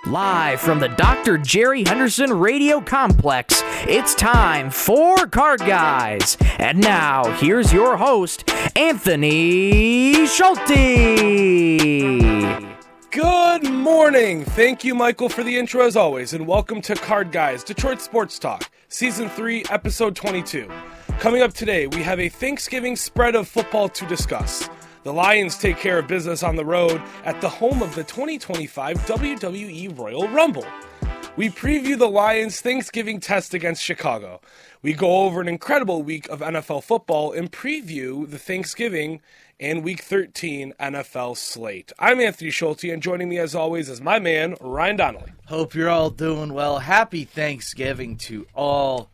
Live from the Dr. Jerry Henderson Radio Complex, it's time for Card Guys. And now, here's your host, Anthony Schulte. Good morning. Thank you, Michael, for the intro as always, and welcome to Card Guys, Detroit Sports Talk, Season 3, Episode 22. Coming up today, we have a Thanksgiving spread of football to discuss. The Lions take care of business on the road at the home of the 2025 WWE Royal Rumble. We preview the Lions' Thanksgiving test against Chicago. We go over an incredible week of NFL football and preview the Thanksgiving and Week 13 NFL slate. I'm Anthony Schulte, and joining me as always is my man, Ryan Donnelly. Hope you're all doing well. Happy Thanksgiving to all.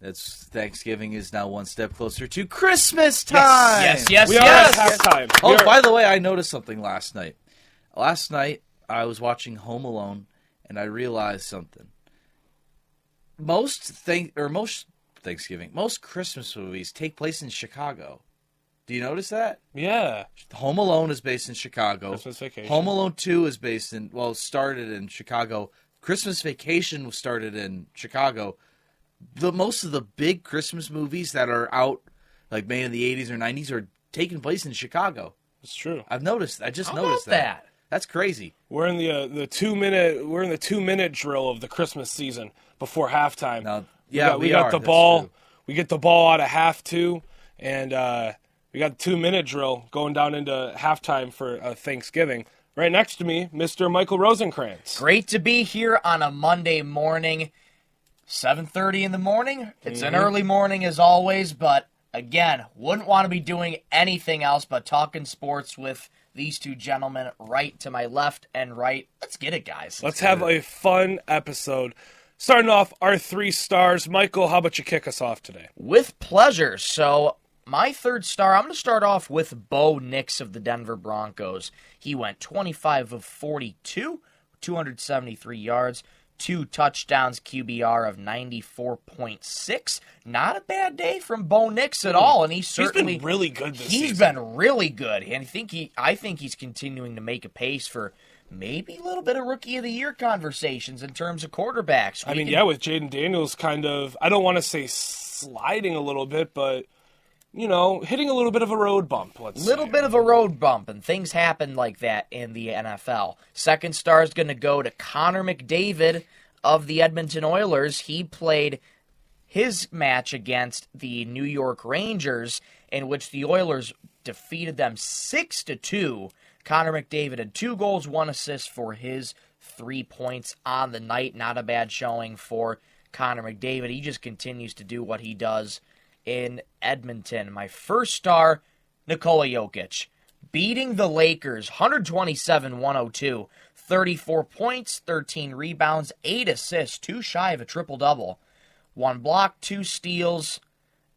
Thanksgiving is now one step closer to Christmas time. Yes. We are at halftime. Oh, by the way, I noticed something last night. Last night, I was watching Home Alone, and I realized something. Most Christmas movies take place in Chicago. Do you notice that? Yeah. Home Alone is based in Chicago. Christmas Vacation. Home Alone 2 is started in Chicago. Christmas Vacation was started in Chicago. Most of the big Christmas movies that are out, like made in the 80s or 90s, are taking place in Chicago. It's true. I've noticed. I just How noticed about that? That's crazy. We're in the 2-minute drill of the Christmas season before halftime. Now, we got the That's ball. true. We get the ball out of half two, and we got the 2-minute drill going down into halftime for Thanksgiving. Right next to me, Mr. Michael Rosenkranz. Great to be here on a Monday morning. 7:30 in the morning. It's an early morning as always, but again, wouldn't want to be doing anything else but talking sports with these two gentlemen right to my left and right. Let's get it, guys. Let's have a fun episode. Starting off our 3 stars. Michael, how about you kick us off today? With pleasure. So, my third star, I'm going to start off with Bo Nix of the Denver Broncos. He went 25 of 42, 273 yards. 2 touchdowns, QBR of 94.6. Not a bad day from Bo Nix at all, and he's been really good this season. He's been really good, and I think he's continuing to make a pace for maybe a little bit of Rookie of the Year conversations in terms of quarterbacks. With Jaden Daniels kind of, I don't want to say sliding a little bit, but hitting a little bit of a road bump, let's say. Bit of a road bump, and things happen like that in the NFL. Second star is going to go to Connor McDavid of the Edmonton Oilers. He played his match against the New York Rangers, in which the Oilers defeated them 6-2. Connor McDavid had 2 goals, 1 assist for his 3 points on the night. Not a bad showing for Connor McDavid. He just continues to do what he does in Edmonton. My first star, Nikola Jokic, beating the Lakers 127-102, 34 points, 13 rebounds, 8 assists, 2 shy of a triple-double, 1 block, 2 steals,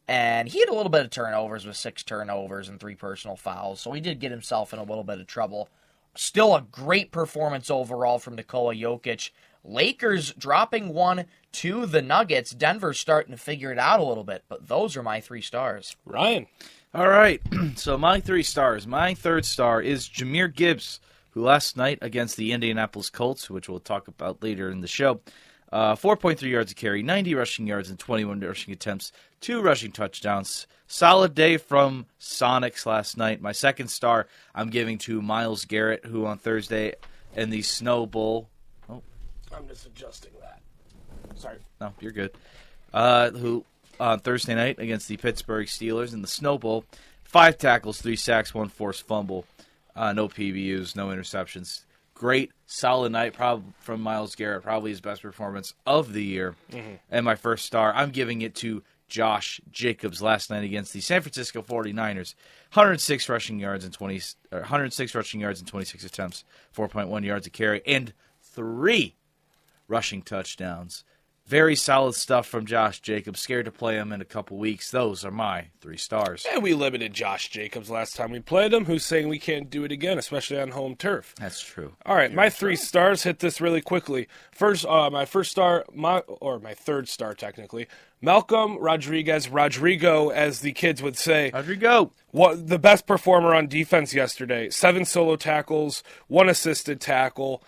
and he had a little bit of turnovers with 6 turnovers and 3 personal fouls, so he did get himself in a little bit of trouble. Still a great performance overall from Nikola Jokic. Lakers dropping 1 to the Nuggets. Denver's starting to figure it out a little bit, but those are my 3 stars. Ryan. All right, so my 3 stars. My third star is Jahmyr Gibbs, who last night against the Indianapolis Colts, which we'll talk about later in the show, 4.3 yards a carry, 90 rushing yards, and 21 rushing attempts, 2 rushing touchdowns. Solid day from Sonics last night. My second star I'm giving to Myles Garrett, who on Thursday in the Snow Bowl. I'm just adjusting that. Sorry. No, you're good. Who on Thursday night against the Pittsburgh Steelers in the Snow Bowl, 5 tackles, 3 sacks, 1 forced fumble, no PBUs, no interceptions. Great, solid night from Myles Garrett, probably his best performance of the year. Mm-hmm. And my first star, I'm giving it to Josh Jacobs last night against the San Francisco 49ers. 106 rushing yards and 26 attempts, 4.1 yards a carry, and 3 rushing touchdowns. Very solid stuff from Josh Jacobs. Scared to play him in a couple weeks. Those are my 3 stars. And we limited Josh Jacobs last time we played him, who's saying we can't do it again, especially on home turf. That's true. All right, my 3 stars, hit this really quickly. First, my third star technically, Malcolm Rodrigo, as the kids would say. Rodrigo. The best performer on defense yesterday. 7 solo tackles, 1 assisted tackle.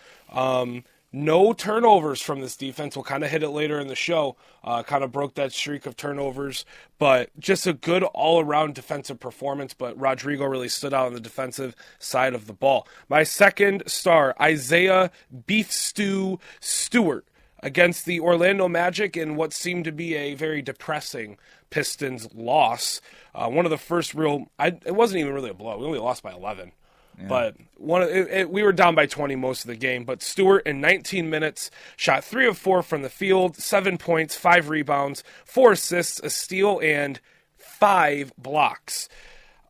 No turnovers from this defense. We'll kind of hit it later in the show. Kind of broke that streak of turnovers, but just a good all-around defensive performance. But Rodrigo really stood out on the defensive side of the ball. My second star, Isaiah Beef Stew Stewart, against the Orlando Magic in what seemed to be a very depressing Pistons loss. One of the first it wasn't even really a blow. We only lost by 11. Yeah. But we were down by 20 most of the game. But Stewart, in 19 minutes, shot 3 of 4 from the field, 7 points, 5 rebounds, 4 assists, a steal, and 5 blocks.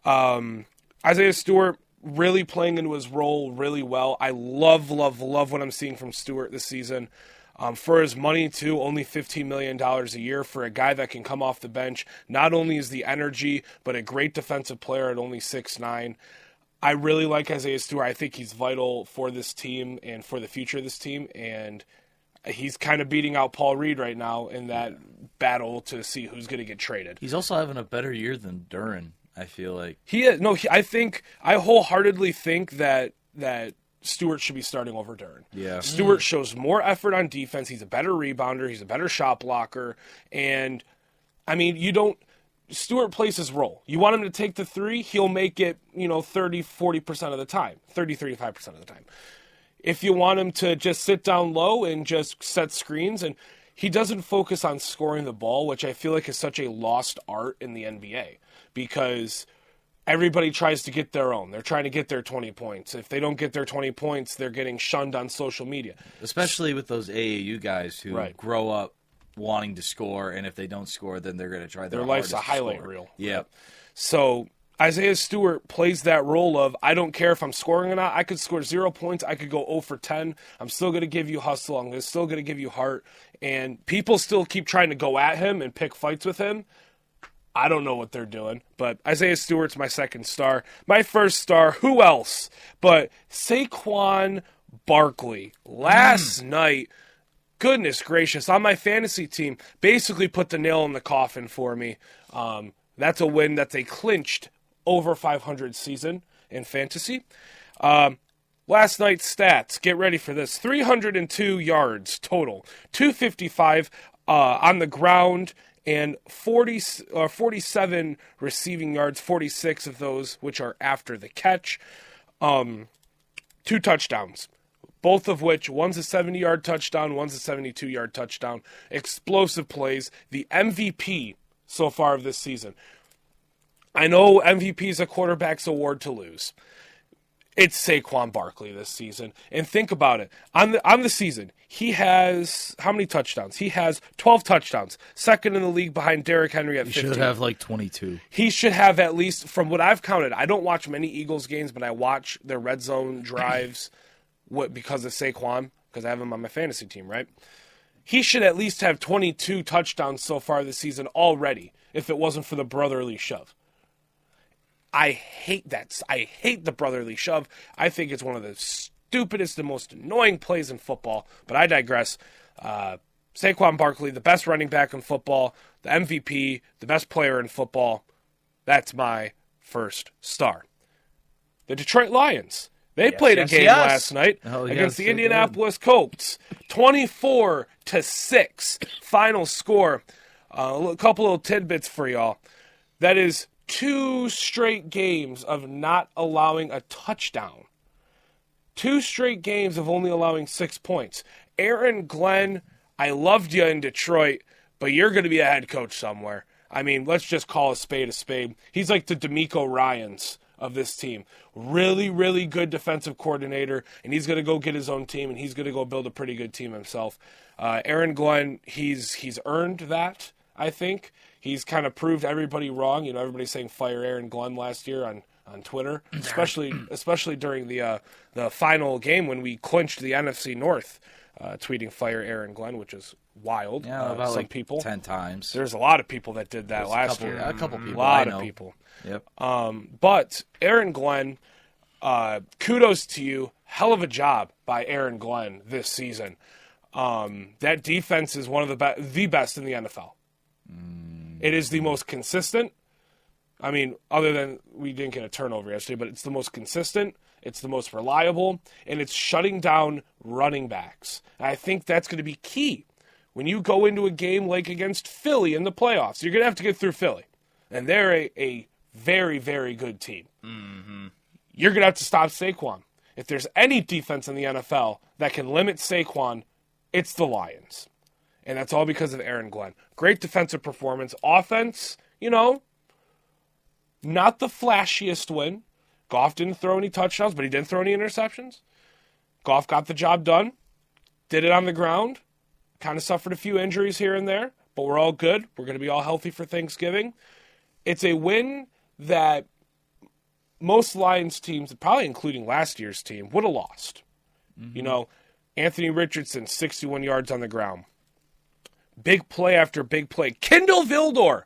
Isaiah Stewart really playing into his role really well. I love what I'm seeing from Stewart this season. For his money, too, only $15 million a year for a guy that can come off the bench. Not only is the energy, but a great defensive player at only 6'9". I really like Isaiah Stewart. I think he's vital for this team and for the future of this team. And he's kind of beating out Paul Reed right now in that battle to see who's going to get traded. He's also having a better year than Duren, I feel like. I wholeheartedly think that Stewart should be starting over Duren. Yeah. Stewart shows more effort on defense. He's a better rebounder. He's a better shot blocker. And, I mean, Stewart plays his role. You want him to take the 3, he'll make it, 30-40% of the time, 30-35% of the time. If you want him to just sit down low and just set screens, and he doesn't focus on scoring the ball, which I feel like is such a lost art in the NBA, because everybody tries to get their own. They're trying to get their 20 points. If they don't get their 20 points, they're getting shunned on social media. Especially with those AAU guys who grow up wanting to score, and if they don't score, then they're going to try their life's a hardest highlight to score. reel. Yeah. So Isaiah Stewart plays that role of, I don't care if I'm scoring or not. I could score 0 points. I could go 0 for 10. I'm still going to give you hustle. I'm still going to give you heart. And people still keep trying to go at him and pick fights with him. I don't know what they're doing, but Isaiah Stewart's my second star. My first star, who else but Saquon Barkley. Last night, goodness gracious, on my fantasy team, basically put the nail in the coffin for me. That's a win. That's a clinched over 500 season in fantasy. Last night's stats, get ready for this. 302 yards total, 255 on the ground, and 47 receiving yards, 46 of those which are after the catch. 2 touchdowns, both of which, one's a 70-yard touchdown, one's a 72-yard touchdown. Explosive plays. The MVP so far of this season. I know MVP is a quarterback's award to lose. It's Saquon Barkley this season. And think about it. On the season, he has how many touchdowns? He has 12 touchdowns. Second in the league behind Derrick Henry at 15. He should have like 22. He should have at least, from what I've counted, I don't watch many Eagles games, but I watch their red zone drives because of Saquon, because I have him on my fantasy team, right? He should at least have 22 touchdowns so far this season already, if it wasn't for the brotherly shove. I hate that. I hate the brotherly shove. I think it's one of the stupidest and most annoying plays in football, but I digress. Saquon Barkley, the best running back in football, the MVP, the best player in football. That's my first star. The Detroit Lions. They played a game last night against the Indianapolis Colts. 24-6 final score. A couple little tidbits for y'all. That is 2 straight games of not allowing a touchdown. 2 straight games of only allowing 6 points. Aaron Glenn, I loved you in Detroit, but you're going to be a head coach somewhere. I mean, let's just call a spade a spade. He's like the DeMeco Ryans of this team. Really, really good defensive coordinator, and he's going to go get his own team, and he's going to go build a pretty good team himself. Aaron Glenn, he's earned that, I think. He's kind of proved everybody wrong. Everybody's saying fire Aaron Glenn last year on Twitter, especially during the final game when we clinched the NFC North, tweeting fire Aaron Glenn, which is wild. Yeah, about some like people. 10 times. There's a lot of people that did that last year. A couple people. A lot of people. Yep. But Aaron Glenn, kudos to you. Hell of a job by Aaron Glenn this season. That defense is one of the best in the NFL. It is the most consistent. I mean, other than we didn't get a turnover yesterday, but it's the most consistent. it's the most reliable, and it's shutting down running backs. And I think that's going to be key. When you go into a game like against Philly in the playoffs, you're going to have to get through Philly. And they're a very, very good team. Mm-hmm. You're going to have to stop Saquon. If there's any defense in the NFL that can limit Saquon, it's the Lions. And that's all because of Aaron Glenn. Great defensive performance. Offense, not the flashiest win. Goff didn't throw any touchdowns, but he didn't throw any interceptions. Goff got the job done. Did it on the ground. Kind of suffered a few injuries here and there, but we're all good. We're going to be all healthy for Thanksgiving. It's a win that most Lions teams, probably including last year's team, would have lost. Mm-hmm. Anthony Richardson, 61 yards on the ground. Big play after big play. Kindle Vildor,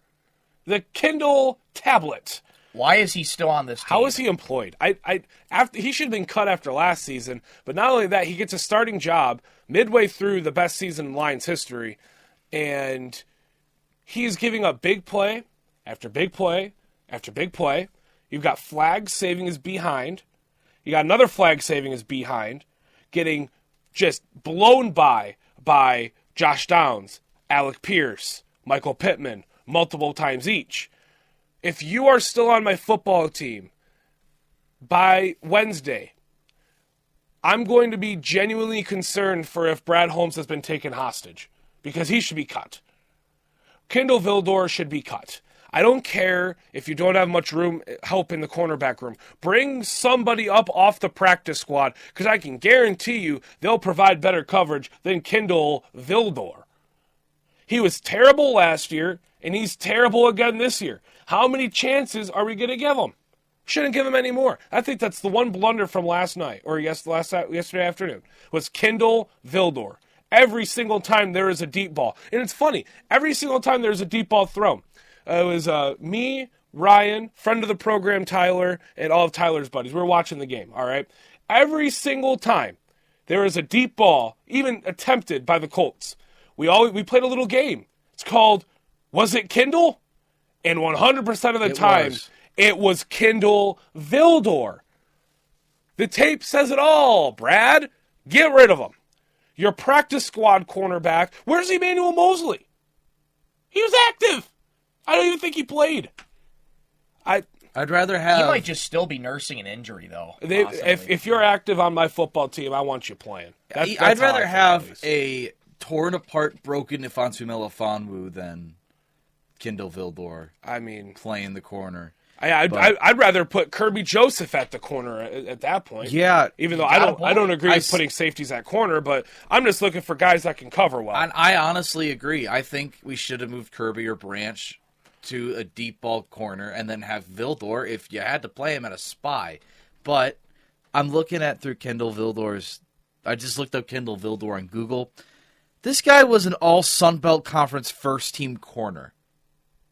the Kindle tablet. Why is he still on this team? How is he employed? After he should have been cut after last season, but not only that, he gets a starting job midway through the best season in Lions history, and he's giving up big play after big play after big play. You've got flags saving his behind. You got another flag saving his behind, getting just blown by Josh Downs, Alec Pierce, Michael Pittman, multiple times each. If you are still on my football team by Wednesday, I'm going to be genuinely concerned for if Brad Holmes has been taken hostage, because he should be cut. Kindle Vildor should be cut. I don't care if you don't have much help in the cornerback room. Bring somebody up off the practice squad, because I can guarantee you they'll provide better coverage than Kindle Vildor. He was terrible last year, and he's terrible again this year. How many chances are we going to give him? Shouldn't give him any more. I think that's the one blunder from last night, or yesterday afternoon, was Kindle Vildor. Every single time there is a deep ball. And it's funny, every single time there's a deep ball thrown. It was me, Ryan, friend of the program, Tyler, and all of Tyler's buddies. We were watching the game, all right? Every single time there is a deep ball, even attempted by the Colts, we played a little game. It's called, Was It Kindle? And 100% of the time, it was Kindle Vildor. The tape says it all, Brad. Get rid of him. Your practice squad cornerback, where's Emmanuel Mosley? He was active. I don't even think he played. I'd rather have... He might just still be nursing an injury, though. If you're active on my football team, I want you playing. I'd rather have a torn apart, broken Ifansu Melifonwu than Kindle Vildor. Playing the corner. I'd rather put Kirby Joseph at the corner at that point. Yeah, even though I don't agree with putting safeties at corner, but I'm just looking for guys that can cover well. I honestly agree. I think we should have moved Kirby or Branch to a deep ball corner and then have Vildor if you had to play him at a spy. But I'm looking at through Kindle Vildor's. I just looked up Kindle Vildor on Google. This guy was an all Sun Belt Conference first team corner.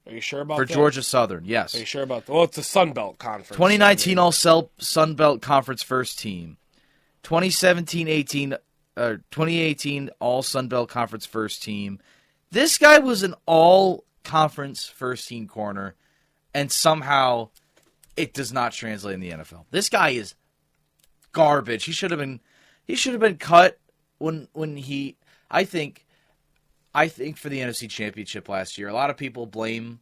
Are you sure about that? For Georgia Southern, yes. Are you sure about that? Well, it's the Sun Belt Conference. 2019 All Sun Belt Conference first team. 2017-18, 2018 All Sun Belt Conference first team. This guy was an all conference first team corner, and somehow it does not translate in the NFL. This guy is garbage. He should have been cut when he. I think for the NFC Championship last year, a lot of people blame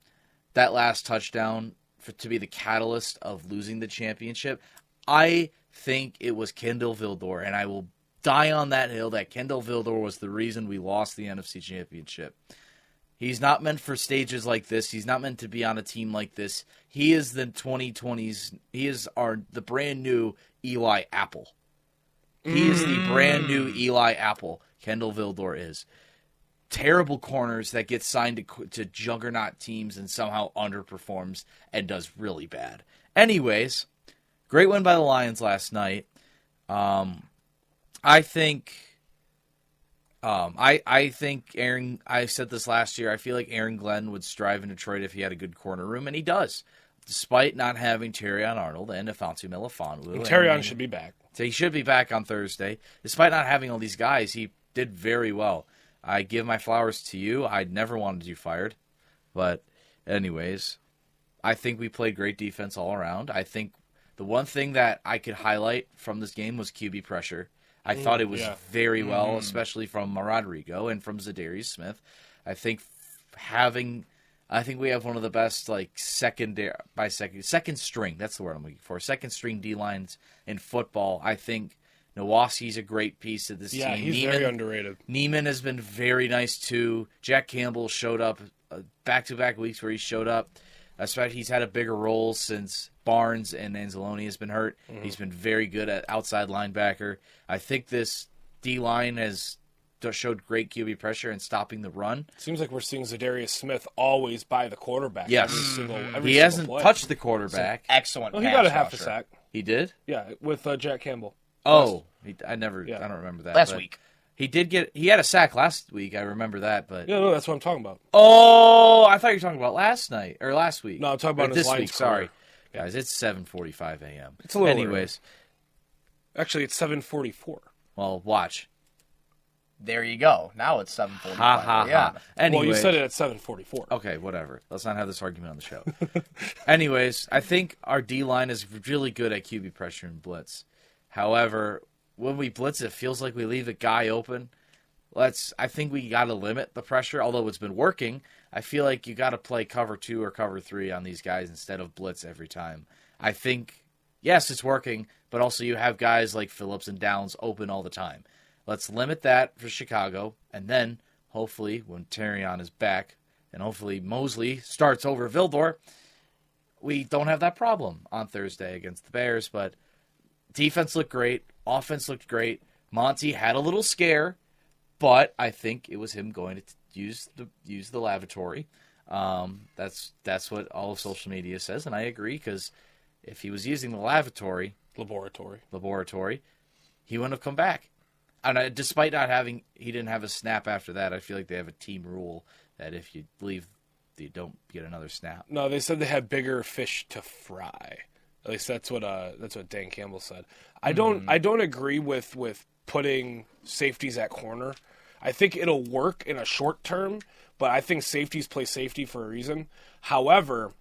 that last touchdown to be the catalyst of losing the championship. I think it was Kindle Vildor, and I will die on that hill that Kindle Vildor was the reason we lost the NFC Championship. He's not meant for stages like this. He's not meant to be on a team like this. He is the 2020s. He is the brand new Eli Apple. He is the brand new Eli Apple. Kindle Vildor is. Terrible corners that gets signed to juggernaut teams and somehow underperforms and does really bad. Anyways, great win by the Lions last night. I think Aaron. I said this last year. I feel like Aaron Glenn would strive in Detroit if he had a good corner room, and he does, despite not having Terrion Arnold and Ifansu Melifonwu. Terrion should be back. So he should be back on Thursday. Despite not having all these guys, he did very well. I give my flowers to you. I never wanted you fired. But anyways, I think we played great defense all around. I think The one thing that I could highlight from this game was QB pressure. I thought it was very well, especially from Rodrigo and from Za'Darius Smith. I think we have one of the best second string. That's the word I'm looking for. Second string D lines in football. I think Nowosi's a great piece of this team. Yeah, he's very underrated. Neiman has been very nice too. Jack Campbell showed up back-to-back weeks where he showed up. Especially he's had a bigger role since Barnes and Anzalone has been hurt. He's been very good at outside linebacker. I think this D-line has showed great QB pressure and stopping the run. Seems like we're seeing Za'Darius Smith always by the quarterback. Yes. Every he hasn't play. touched the quarterback. Excellent. Well, he got a half a sack. He did? Yeah, with Jack Campbell. Oh, I don't remember that. Last week. He had a sack last week. I remember that, but Yeah, no, that's what I'm talking about. oh, I thought you were talking about last week. No, I'm talking about this his week. Lions Sorry, career. guys, it's 7:45 a.m. It's a little Anyways, Actually, it's 7:44. well, watch. There you go. Now it's 7:45. Ha ha Yeah. ha. Anyways, Well, you said it at 7:44. okay, whatever. Let's not have this argument on the show. Anyways, I think our D line is really good at QB pressure and blitz. However, when we blitz, it feels like we leave a guy open. I think we got to limit the pressure. Although it's been working, I feel like you got to play cover 2 or cover 3 on these guys instead of blitz every time. I think, yes, it's working, but also you have guys like Phillips and Downs open all the time. Let's limit that for Chicago, and then hopefully when Terrion is back, and hopefully Mosley starts over Vildor, we don't have that problem on Thursday against the Bears. But defense looked great, offense looked great. Monty had a little scare, but I think it was him going to use the lavatory. That's what all of social media says, and I agree, because if he was using the laboratory, he wouldn't have come back. And despite he didn't have a snap after that. I feel like they have a team rule that if you leave, you don't get another snap. No, they said they had bigger fish to fry. At least that's what Dan Campbell said. I don't agree with putting safeties at corner. I think it'll work in a short term, but I think safeties play safety for a reason. However,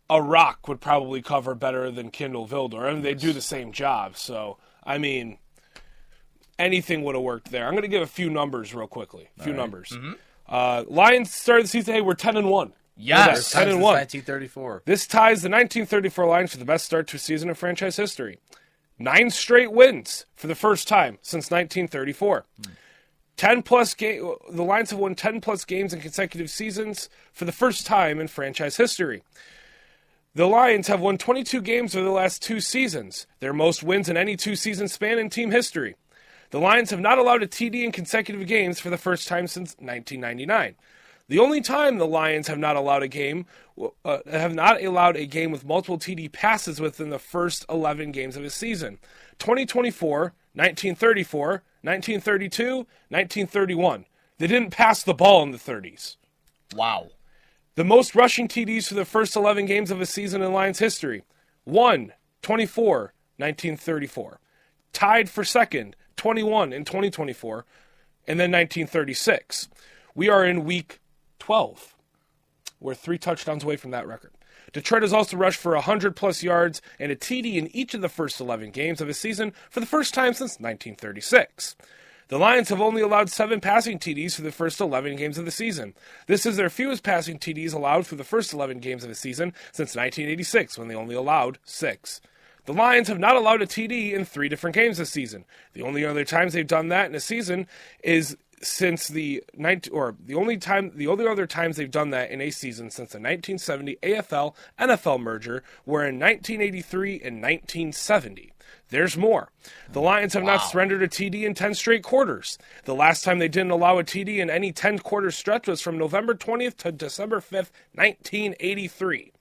a rock would probably cover better than Kindle Vildor, and they do the same job. So, I mean, anything would have worked there. I'm going to give a few numbers real quickly. Numbers. Lions started the season. Hey, we're 10-1. Yes, 10-1. 1934. This ties the 1934 Lions for the best start to a season in franchise history. 9 straight wins for the first time since 1934. 10-plus game. The Lions have won 10-plus games in consecutive seasons for the first time in franchise history. The Lions have won 22 games over the last 2 seasons, their most wins in any 2-season span in team history. The Lions have not allowed a TD in consecutive games for the first time since 1999. The only time the Lions have not allowed a game with multiple TD passes within the first 11 games of a season. 2024, 1934, 1932, 1931. They didn't pass the ball in the 30s. Wow. The most rushing TDs for the first 11 games of a season in Lions history. 1, 24, 1934. Tied for second, 21 in 2024, and then 1936. We are in week 12. We're 3 touchdowns away from that record. Detroit has also rushed for 100-plus yards and a TD in each of the first 11 games of a season for the first time since 1936. The Lions have only allowed 7 passing TDs for the first 11 games of the season. This is their fewest passing TDs allowed for the first 11 games of the season since 1986, when they only allowed 6. The Lions have not allowed a TD in 3 different games this season. The only other times they've done that in a season is since the only other times they've done that in a season since the 1970 AFL NFL merger were in 1983 and 1970. There's more. The Lions have not surrendered a TD in 10 straight quarters. The last time they didn't allow a TD in any 10-quarter stretch was from November 20th to December 5th, 1983.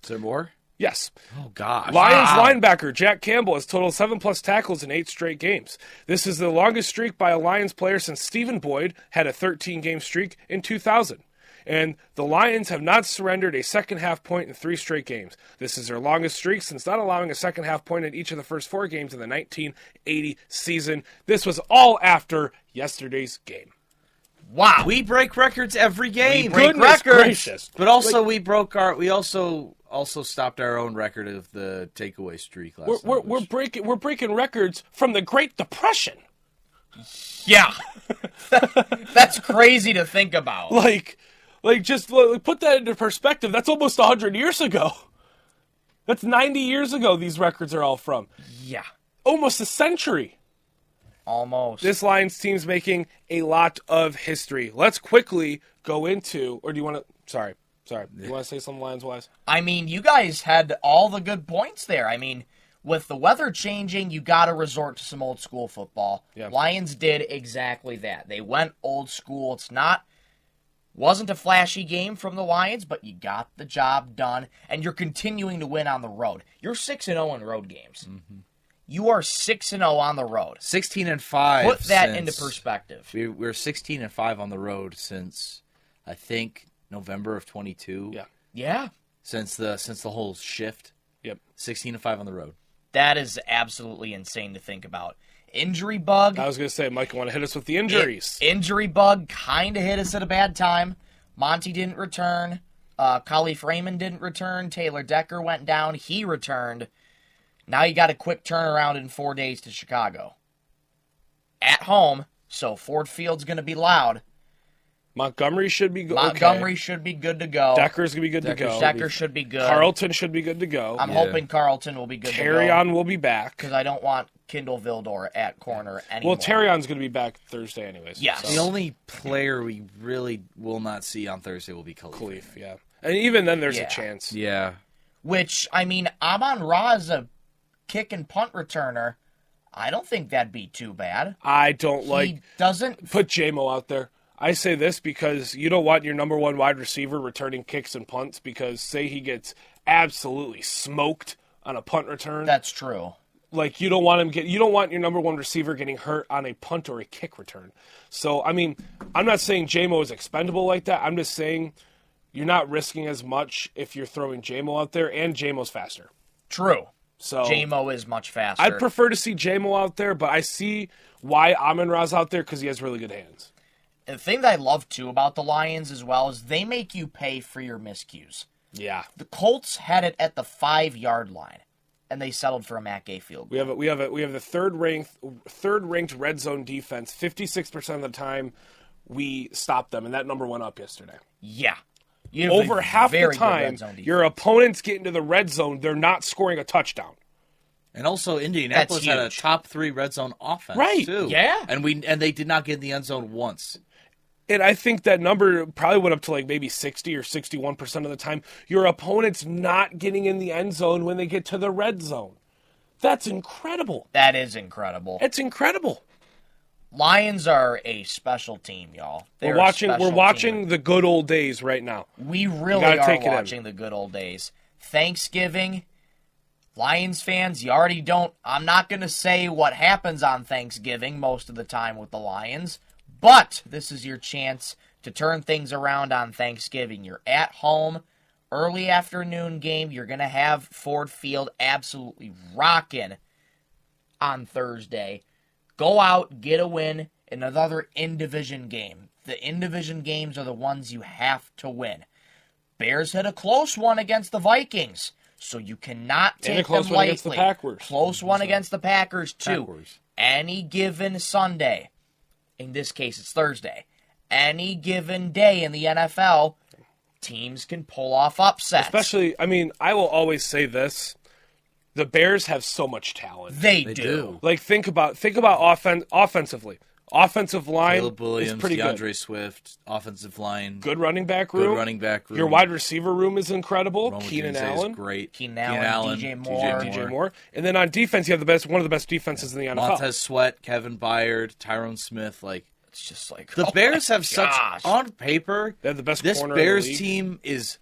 Is there more? Yes. Oh, gosh. Lions linebacker Jack Campbell has totaled 7-plus tackles in 8 straight games. This is the longest streak by a Lions player since Stephen Boyd had a 13-game streak in 2000. And the Lions have not surrendered a second-half point in 3 straight games. This is their longest streak since not allowing a second-half point in each of the first 4 games of the 1980 season. This was all after yesterday's game. Wow. We break records every game. We break Goodness records. gracious. But also we also stopped our own record of the takeaway streak last night. We're breaking records from the Great Depression. Yeah. That's crazy to think about. Just put that into perspective. That's almost 100 years ago. That's 90 years ago these records are all from. Yeah. Almost a century. Almost. This Lions team's making a lot of history. Let's quickly go into, or do you want to, sorry. You want to say something Lions-wise? I mean, you guys had all the good points there. I mean, with the weather changing, you got to resort to some old school football. Yeah. Lions did exactly that. They went old school. Wasn't a flashy game from the Lions, but you got the job done, and you're continuing to win on the road. You're 6-0 in road games. Mm-hmm. You are 6-0 on the road. 16-5. Put that into perspective. We're 16-5 on the road since I think November of 22. Yeah. Yeah. Since the whole shift. Yep. 16-5 on the road. That is absolutely insane to think about. Injury bug. I was going to say, Mike, you want to hit us with the injuries? Injury bug kind of hit us at a bad time. Monty didn't return. Khalif Raymond didn't return. Taylor Decker went down. He returned. Now you got a quick turnaround in 4 days to Chicago. At home, so Ford Field's going to be loud. Montgomery should be good. Montgomery should be good to go. Decker's going to be good to go. Decker should be good. Carlton should be good to go. I'm hoping Carlton will be good to go. Terrion will be back. Because I don't want Kindle Vildor at corner anymore. Well, Terrion's going to be back Thursday anyways. Yes. The only player we really will not see on Thursday will be Khalif, yeah. And even then, there's a chance. Yeah. Which, I mean, Amon-Ra is a kick and punt returner. I don't think that'd be too bad. I don't He doesn't put J-Mo out there. I say this because you don't want your number one wide receiver returning kicks and punts because say he gets absolutely smoked on a punt return. That's true. Like you don't want your number one receiver getting hurt on a punt or a kick return. So I mean, I'm not saying J-Mo is expendable like that. I'm just saying you're not risking as much if you're throwing J-Mo out there, and J-Mo's faster. True. So J-Mo is much faster. I'd prefer to see J-Mo out there, but I see why Amon-Ra's out there because he has really good hands. The thing that I love, too, about the Lions as well is they make you pay for your miscues. Yeah. The Colts had it at the 5-yard line, and they settled for a Matt Gay field goal. We have the third ranked red zone defense. 56% of the time we stopped them, and that number went up yesterday. Yeah. Over half the time, your opponents get into the red zone, they're not scoring a touchdown. And also, Indianapolis had a top 3 red zone offense, too. Yeah. And they did not get in the end zone once. And I think that number probably went up to like maybe 60 or 61% of the time. Your opponent's not getting in the end zone when they get to the red zone. That's incredible. That is incredible. It's incredible. Lions are a special team, y'all. We're watching the good old days right now. We really are watching the good old days. Thanksgiving, Lions fans, you already don't. I'm not going to say what happens on Thanksgiving most of the time with the Lions, but this is your chance to turn things around on Thanksgiving. You're at home, early afternoon game. You're going to have Ford Field absolutely rocking on Thursday. Go out, get a win in another in-division game. The in-division games are the ones you have to win. Bears had a close one against the Vikings, so you cannot take them lightly. One against the Packers. Close one against the Packers, too. Any given Sunday, in this case it's Thursday, any given day in the NFL, teams can pull off upsets. Especially, I mean, I will always say this. The Bears have so much talent. They do. Like, think about offensively. Offensive line Caleb Williams, is pretty DeAndre good. Swift, offensive line. Good running back room. Your wide receiver room is incredible. Keenan Allen. Is great. Keenan Allen, DJ Moore. And then on defense, you have one of the best defenses in the NFL. Montez Sweat, Kevin Byard, Tyrone Smith. Like, it's just like the Bears have such on paper. They have the best. This corner Bears in the league. team is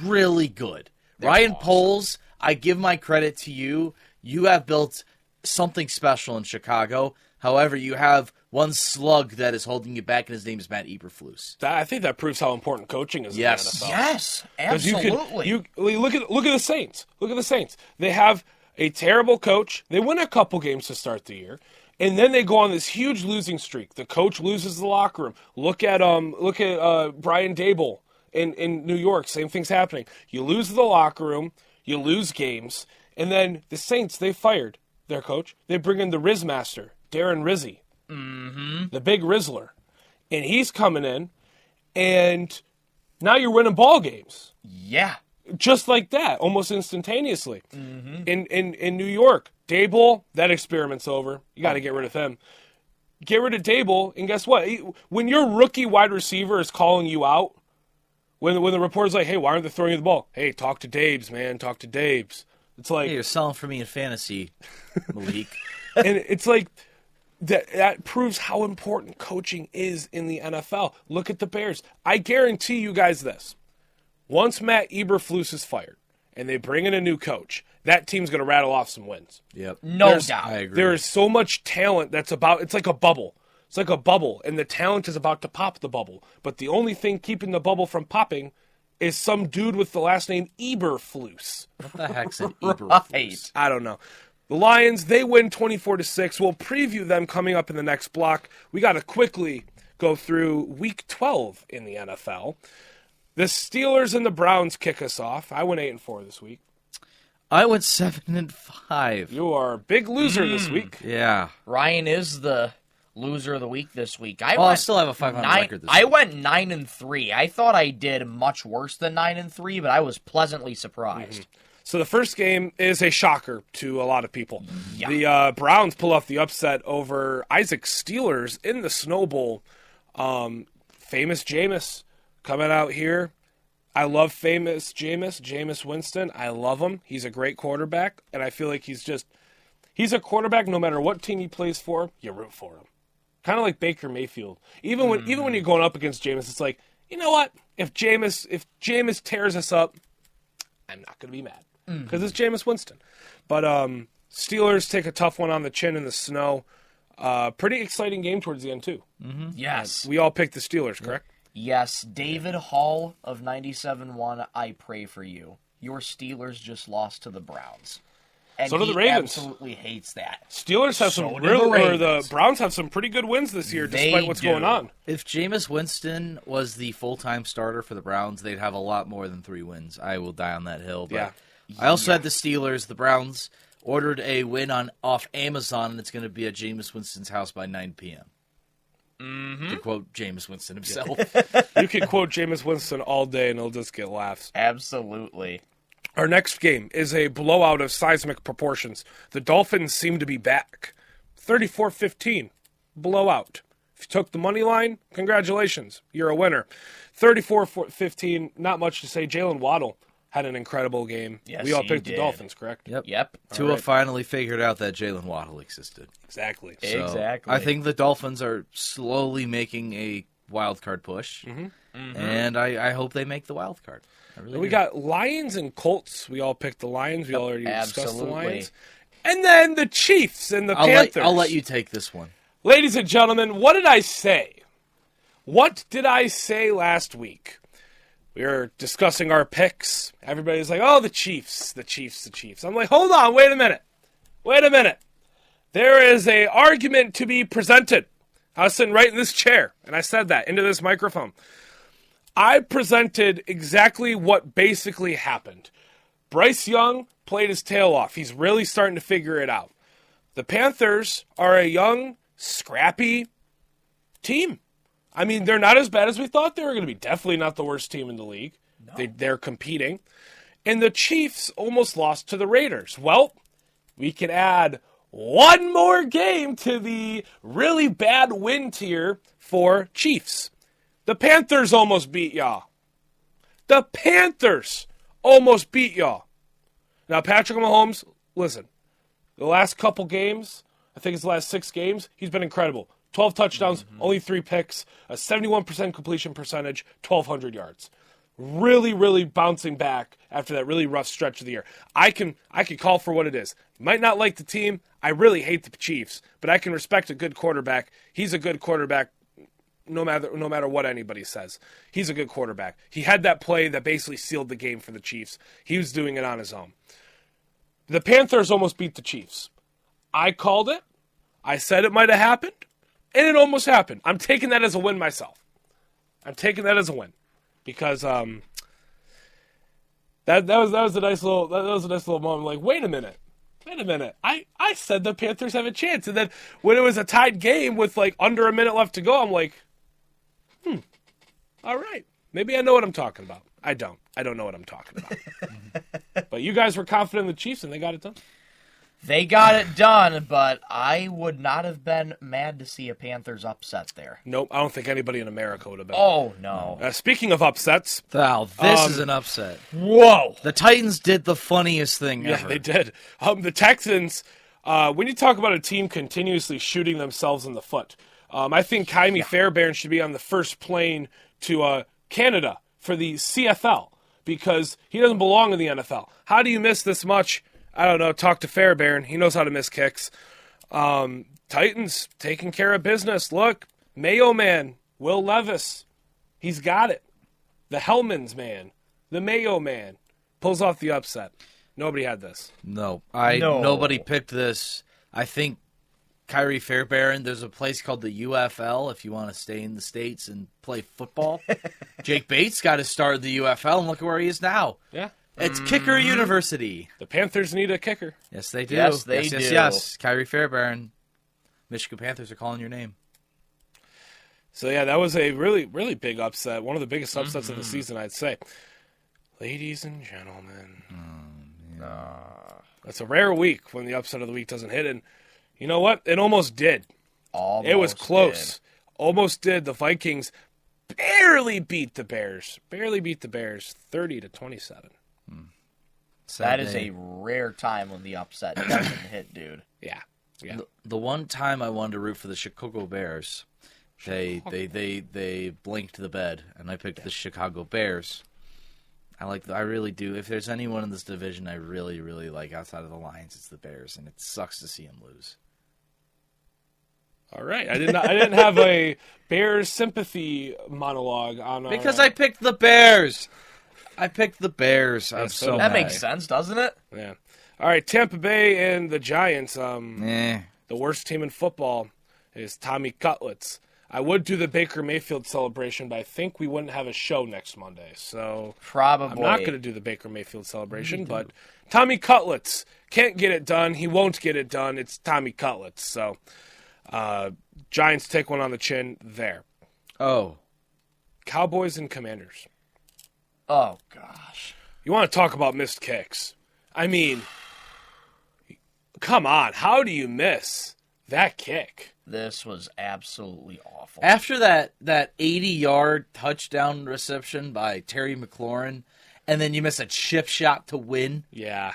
really good. Ryan awesome. Poles, I give my credit to you. You have built something special in Chicago. However, you have one slug that is holding you back, and his name is Matt Eberflus. I think that proves how important coaching is in the NFL. Yes, absolutely. You look at the Saints. Look at the Saints. They have a terrible coach. They win a couple games to start the year. And then they go on this huge losing streak. The coach loses the locker room. Look at Brian Daboll in New York. Same thing's happening. You lose the locker room. You lose games. And then the Saints, they fired their coach. They bring in the Riz Master, Darren Rizzi, the big Rizzler. And he's coming in, and now you're winning ball games. Yeah. Just like that, almost instantaneously. In New York, Daboll, that experiment's over. You got to get rid of him. Get rid of Daboll, and guess what? When your rookie wide receiver is calling you out, when the reporter's like, hey, why aren't they throwing you the ball? Hey, talk to Dabes, man. Talk to Dabes. It's like, Hey, you're selling for me in fantasy, Malik. and it's like, that proves how important coaching is in the NFL. Look at the Bears. I guarantee you guys this. Once Matt Eberflus is fired and they bring in a new coach, that team's going to rattle off some wins. Yep. No doubt. I agree. There is so much talent it's like a bubble. It's like a bubble, and the talent is about to pop the bubble. But the only thing keeping the bubble from popping is some dude with the last name Eberflus. What the heck's an Eberflus? Right. I don't know. The Lions, they win 24-6. We'll preview them coming up in the next block. We got to quickly go through Week 12 in the NFL. The Steelers and the Browns kick us off. I went 8-4 this week. I went 7-5. You are a big loser this week. Yeah. Ryan is the loser of the week this week. I still have a 500 record this I week. went 9-3. I thought I did much worse than 9-3, but I was pleasantly surprised. So the first game is a shocker to a lot of people. Yeah. The Browns pull off the upset over Isaac Steelers in the Snow Bowl. Famous Jameis coming out here. I love famous Jameis Winston. I love him. He's a great quarterback, and I feel like he's a quarterback no matter what team he plays for, you root for him. Kind of like Baker Mayfield. Even when you're going up against Jameis, it's like, you know what? If Jameis tears us up, I'm not going to be mad because it's Jameis Winston. But Steelers take a tough one on the chin in the snow. Pretty exciting game towards the end, too. Yes. We all picked the Steelers, correct? Yes. David Hall of 97.1, I pray for you. Your Steelers just lost to the Browns. And So do the he Ravens. absolutely hates that. Steelers have So some do real, the or the Ravens. Browns have some pretty good wins this year, despite They what's do. going on. If Jameis Winston was the full-time starter for the Browns, they'd have a lot more than 3 wins. I will die on that hill. But Yeah. I also had the Steelers. The Browns ordered a win off Amazon, and it's going to be at Jameis Winston's house by 9 p.m. To quote Jameis Winston himself. You could quote Jameis Winston all day, and he'll just get laughs. Absolutely. Our next game is a blowout of seismic proportions. The Dolphins seem to be back. 34-15. Blowout. If you took the money line, congratulations. You're a winner. 34-15. Not much to say. Jalen Waddle had an incredible game. Yes, we all he picked the did. Dolphins, correct? Yep. Tua right. finally figured out that Jalen Waddle existed. Exactly. So Exactly. I think the Dolphins are slowly making a wild card push, and I hope they make the wild card. I really We do. got Lions and Colts. We all picked the Lions. We already discussed the absolutely. Lions. And then the Chiefs and the Panthers. I'll let you take this one. Ladies and gentlemen, what did I say? What did I say last week? We were discussing our picks. Everybody's like, oh, the Chiefs, the Chiefs, the Chiefs. I'm like, hold on, wait a minute. There is a argument to be presented. I was sitting right in this chair, and I said that into this microphone. I presented exactly what basically happened. Bryce Young played his tail off. He's really starting to figure it out. The Panthers are a young, scrappy team. I mean, they're not as bad as we thought they were going to be. Definitely not the worst team in the league. No. They're competing. And the Chiefs almost lost to the Raiders. Well, we can add one more game to the really bad win tier for Chiefs. The Panthers almost beat y'all. The Panthers almost beat y'all. Now, Patrick Mahomes, listen, the last couple games, I think it's the last 6 games, he's been incredible. 12 touchdowns, only 3 picks, a 71% completion percentage, 1,200 yards. Really, really bouncing back after that really rough stretch of the year. I can call for what it is. Might not like the team. I really hate the Chiefs, but I can respect a good quarterback. He's a good quarterback no matter what anybody says. He's a good quarterback. He had that play that basically sealed the game for the Chiefs. He was doing it on his own. The Panthers almost beat the Chiefs. I called it. I said it might have happened, and it almost happened. I'm taking that as a win myself. I'm taking that as a win because that was a nice little moment. Like, wait a minute. I said the Panthers have a chance, and then when it was a tied game with like under a minute left to go, I'm like, all right, maybe I know what I'm talking about. I don't know what I'm talking about. But you guys were confident in the Chiefs, and they got it done. They got it done, but I would not have been mad to see a Panthers upset there. Nope, I don't think anybody in America would have been. Oh, no. Speaking of upsets. Wow, this is an upset. Whoa. The Titans did the funniest thing ever. Yeah, they did. The Texans, when you talk about a team continuously shooting themselves in the foot, I think Kymie Fairbairn should be on the first plane to Canada for the CFL because he doesn't belong in the NFL. How do you miss this much? I don't know. Talk to Fairbairn. He knows how to miss kicks. Titans taking care of business. Look, Mayo Man, Will Levis, he's got it. The Hellman's man, the Mayo Man, pulls off the upset. Nobody had this. No, nobody picked this. I think Kymie Fairbairn, there's a place called the UFL if you want to stay in the States and play football. Jake Bates got his start at the UFL, and look at where he is now. Yeah. It's Kicker University. The Panthers need a kicker. Yes, they do. Yes, they do. Yes. Kymie Fairbairn. Michigan Panthers are calling your name. So, yeah, that was a really, really big upset. One of the biggest upsets of the season, I'd say. Ladies and gentlemen. It's a rare week when the upset of the week doesn't hit. And you know what? It almost did. It was close. Almost did. The Vikings barely beat the Bears. 30-27. That is a rare time when the upset doesn't hit, dude. Yeah. The one time I wanted to root for the Chicago Bears, they blinked the bed, and I picked the Chicago Bears. I really do. If there's anyone in this division I really, really like outside of the Lions, it's the Bears, and it sucks to see them lose. All right. I didn't have a Bears sympathy monologue on because I picked the Bears. I'm so that mad. makes sense, doesn't it? Yeah. All right, Tampa Bay and the Giants. The worst team in football is Tommy Cutlets. I would do the Baker Mayfield celebration, but I think we wouldn't have a show next Monday. So probably I'm not going to do the Baker Mayfield celebration, but Tommy Cutlets can't get it done. He won't get it done. It's Tommy Cutlets. So Giants take one on the chin there. Oh. Cowboys and Commanders. Oh, gosh. You want to talk about missed kicks. I mean, come on. How do you miss that kick? This was absolutely awful. After that 80-yard touchdown reception by Terry McLaurin, and then you miss a chip shot to win. Yeah.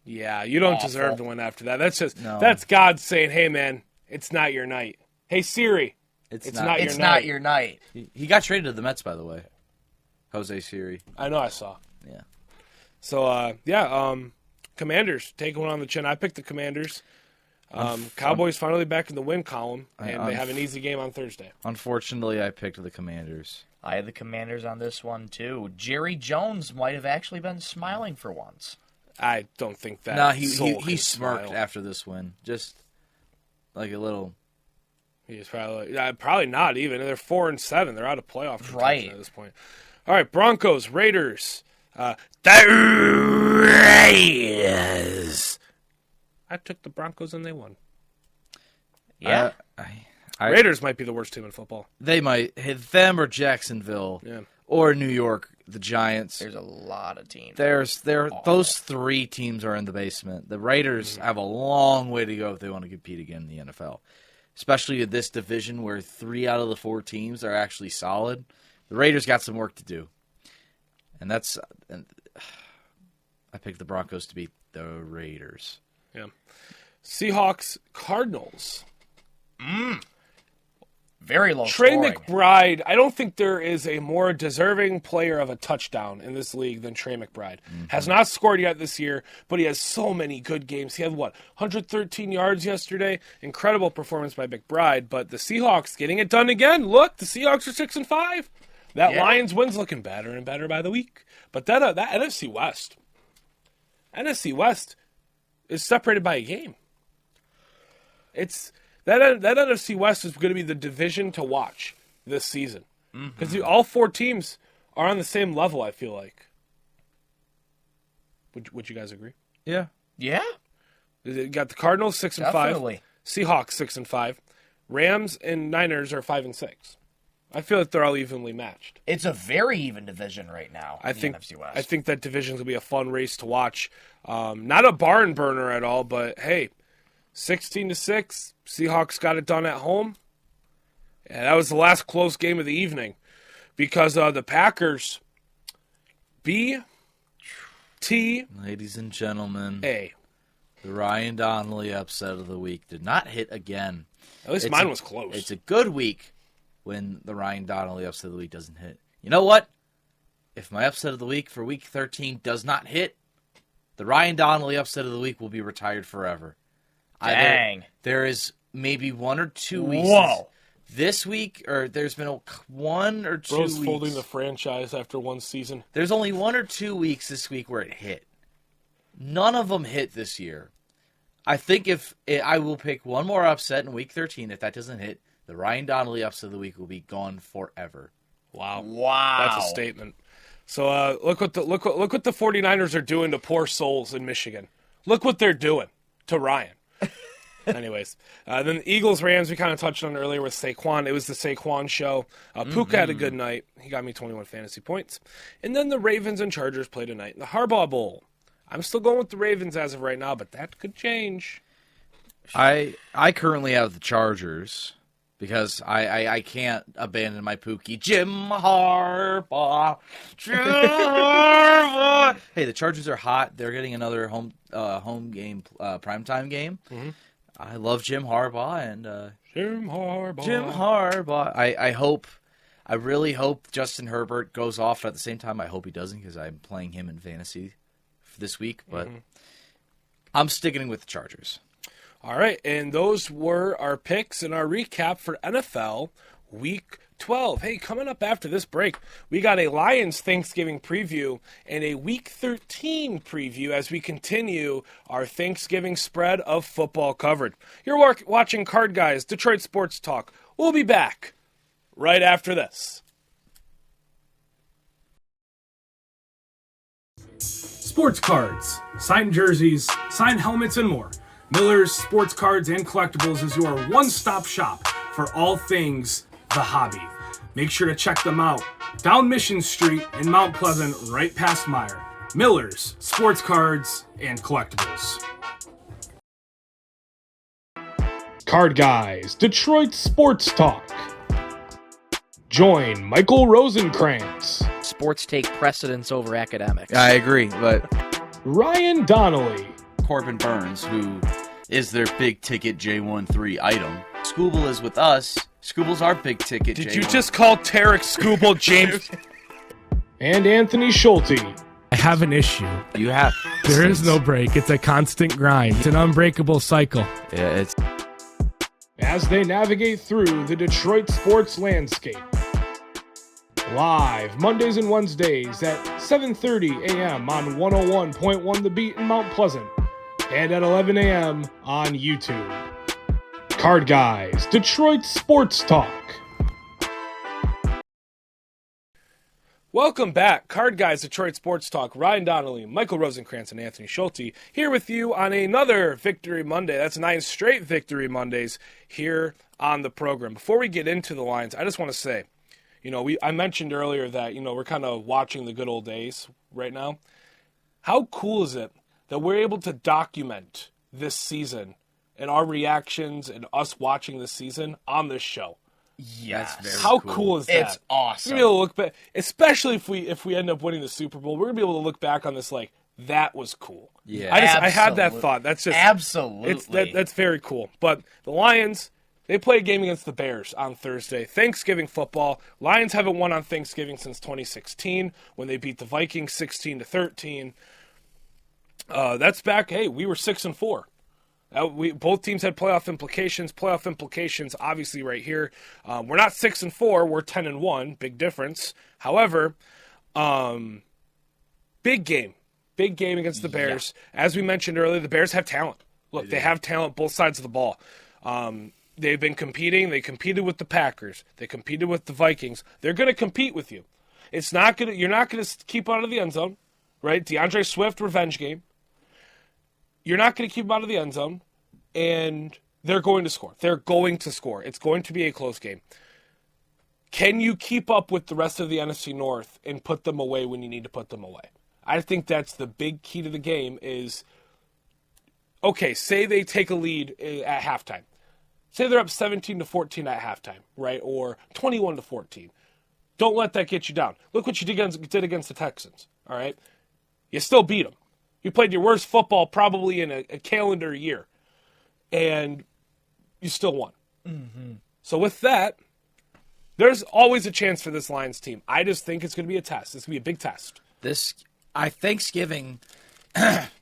Yeah, you don't awful. deserve to win after that. That's God saying, hey, man, it's not your night. Hey, Siri, it's not your night. He got traded to the Mets, by the way. Jose Siri. I know, I saw. Yeah. So, Commanders taking one on the chin. I picked the Commanders. Cowboys finally back in the win column, and they have an easy game on Thursday. Unfortunately, I picked the Commanders. I had the Commanders on this one, too. Jerry Jones might have actually been smiling for once. I don't think that. No, he smirked after this win. Just like a little. He's probably not even. They're 4-7. They're out of playoff contention at this point. All right, Broncos, Raiders. The Raiders. I took the Broncos and they won. Yeah. Raiders might be the worst team in football. They might hit them or Jacksonville or New York, the Giants. There's a lot of teams. Those three teams are in the basement. The Raiders have a long way to go if they want to compete again in the NFL, especially in this division where 3 out of the 4 teams are actually solid. The Raiders got some work to do, and I picked the Broncos to beat the Raiders. Yeah. Seahawks, Cardinals. Very low Trey scoring. McBride, I don't think there is a more deserving player of a touchdown in this league than Trey McBride. Has not scored yet this year, but he has so many good games. He had, 113 yards yesterday? Incredible performance by McBride, but the Seahawks getting it done again. Look, the Seahawks are 6-5. That Lions win's looking better and better by the week. But that NFC West is separated by a game. it's that NFC West is going to be the division to watch this season because all 4 teams are on the same level. I feel like. Would you guys agree? Yeah. Yeah. You got the Cardinals 6-5, Definitely. Seahawks 6-5, Rams and Niners are 5-6. I feel like they're all evenly matched. It's a very even division right now. I in the think NFC West. I think that division will be a fun race to watch. Not a barn burner at all, but hey, 16-6, Seahawks got it done at home. And that was the last close game of the evening because the Packers ladies and gentlemen, the Ryan Donnelly upset of the week did not hit again. At least mine was close. It's a good week when the Ryan Donnelly upset of the week doesn't hit. You know what? If my upset of the week for week 13 does not hit, the Ryan Donnelly upset of the week will be retired forever. Dang. There is maybe 1 or 2 weeks this week, or there's been 1 or 2 Rose weeks. folding the franchise after one season. There's only 1 or 2 weeks this week where it hit. None of them hit this year. I think I will pick one more upset in week 13. If that doesn't hit, the Ryan Donnelly upset of the week will be gone forever. Wow. Wow. That's a statement. So look what the 49ers are doing to poor souls in Michigan. Look what they're doing to Ryan. Anyways, then the Eagles-Rams, we kind of touched on earlier with Saquon. It was the Saquon show. Puka had a good night. He got me 21 fantasy points. And then the Ravens and Chargers played tonight in the Harbaugh Bowl. I'm still going with the Ravens as of right now, but that could change. I currently have the Chargers because I can't abandon my Pookie. Jim Harbaugh. Hey, the Chargers are hot. They're getting another home game, primetime game. Mm-hmm. I love Jim Harbaugh and Jim Harbaugh. I really hope Justin Herbert goes off. At the same time, I hope he doesn't because I'm playing him in fantasy this week. But I'm sticking with the Chargers. All right, and those were our picks and our recap for NFL Week 12. Hey, coming up after this break, we got a Lions Thanksgiving preview and a Week 13 preview as we continue our Thanksgiving spread of football coverage. You're watching Card Guys, Detroit Sports Talk. We'll be back right after this. Sports cards, signed jerseys, signed helmets, and more. Miller's Sports Cards and Collectibles is your one-stop shop for all things the hobby. Make sure to check them out down Mission Street in Mount Pleasant, right past Meyer. Miller's Sports Cards and Collectibles. Card Guys, Detroit Sports Talk. Join Michael Rosenkranz, Sports take precedence over academics. I agree, but Ryan Donnelly, Corbin Burns, who is their big-ticket J13 item. Scooble is with us. Scooble's our big-ticket Did J1. you just call Tarek Scooble James? And Anthony Schulte. I have an issue. You have. There is no break. It's a constant grind. It's an unbreakable cycle. Yeah, it's... As they navigate through the Detroit sports landscape. Live Mondays and Wednesdays at 7:30 a.m. on 101.1 The Beat in Mount Pleasant and at 11 a.m. on YouTube. Card Guys, Detroit Sports Talk. Welcome back, Card Guys, Detroit Sports Talk. Ryan Donnelly, Michael Rosenkranz, and Anthony Schulte here with you on another Victory Monday. That's 9 straight Victory Mondays here on the program. Before we get into the lines, I just want to say, I mentioned earlier that, we're kind of watching the good old days right now. How cool is it that we're able to document this season and our reactions and us watching this season on this show? Yes. How cool is that? It's awesome. We're gonna be able to look back, especially if we end up winning the Super Bowl. We're gonna be able to look back on this like that was cool. Yeah, I had that thought. That's just absolutely. That's very cool. But the Lions, they play a game against the Bears on Thursday. Thanksgiving football. Lions haven't won on Thanksgiving since 2016 when they beat the Vikings 16-13. That's back. Hey, we were 6-4. Both teams had playoff implications. Playoff implications, obviously, right here. We're not 6-4. We're 10-1. Big difference. However, big game against the Bears. Yeah. As we mentioned earlier, the Bears have talent. Look, they have talent both sides of the ball. They've been competing. They competed with the Packers. They competed with the Vikings. They're going to compete with you. It's not going to. You're not going to keep out of the end zone, right? DeAndre Swift revenge game. You're not going to keep them out of the end zone, and they're going to score. They're going to score. It's going to be a close game. Can you keep up with the rest of the NFC North and put them away when you need to put them away? I think that's the big key to the game is, okay, say they take a lead at halftime. Say they're up 17-14 at halftime, right? Or 21-14. Don't let that get you down. Look what you did against the Texans, all right? You still beat them. You played your worst football probably in a calendar year, and you still won. Mm-hmm. So with that, there's always a chance for this Lions team. I just think it's going to be a test. It's going to be a big test. Thanksgiving,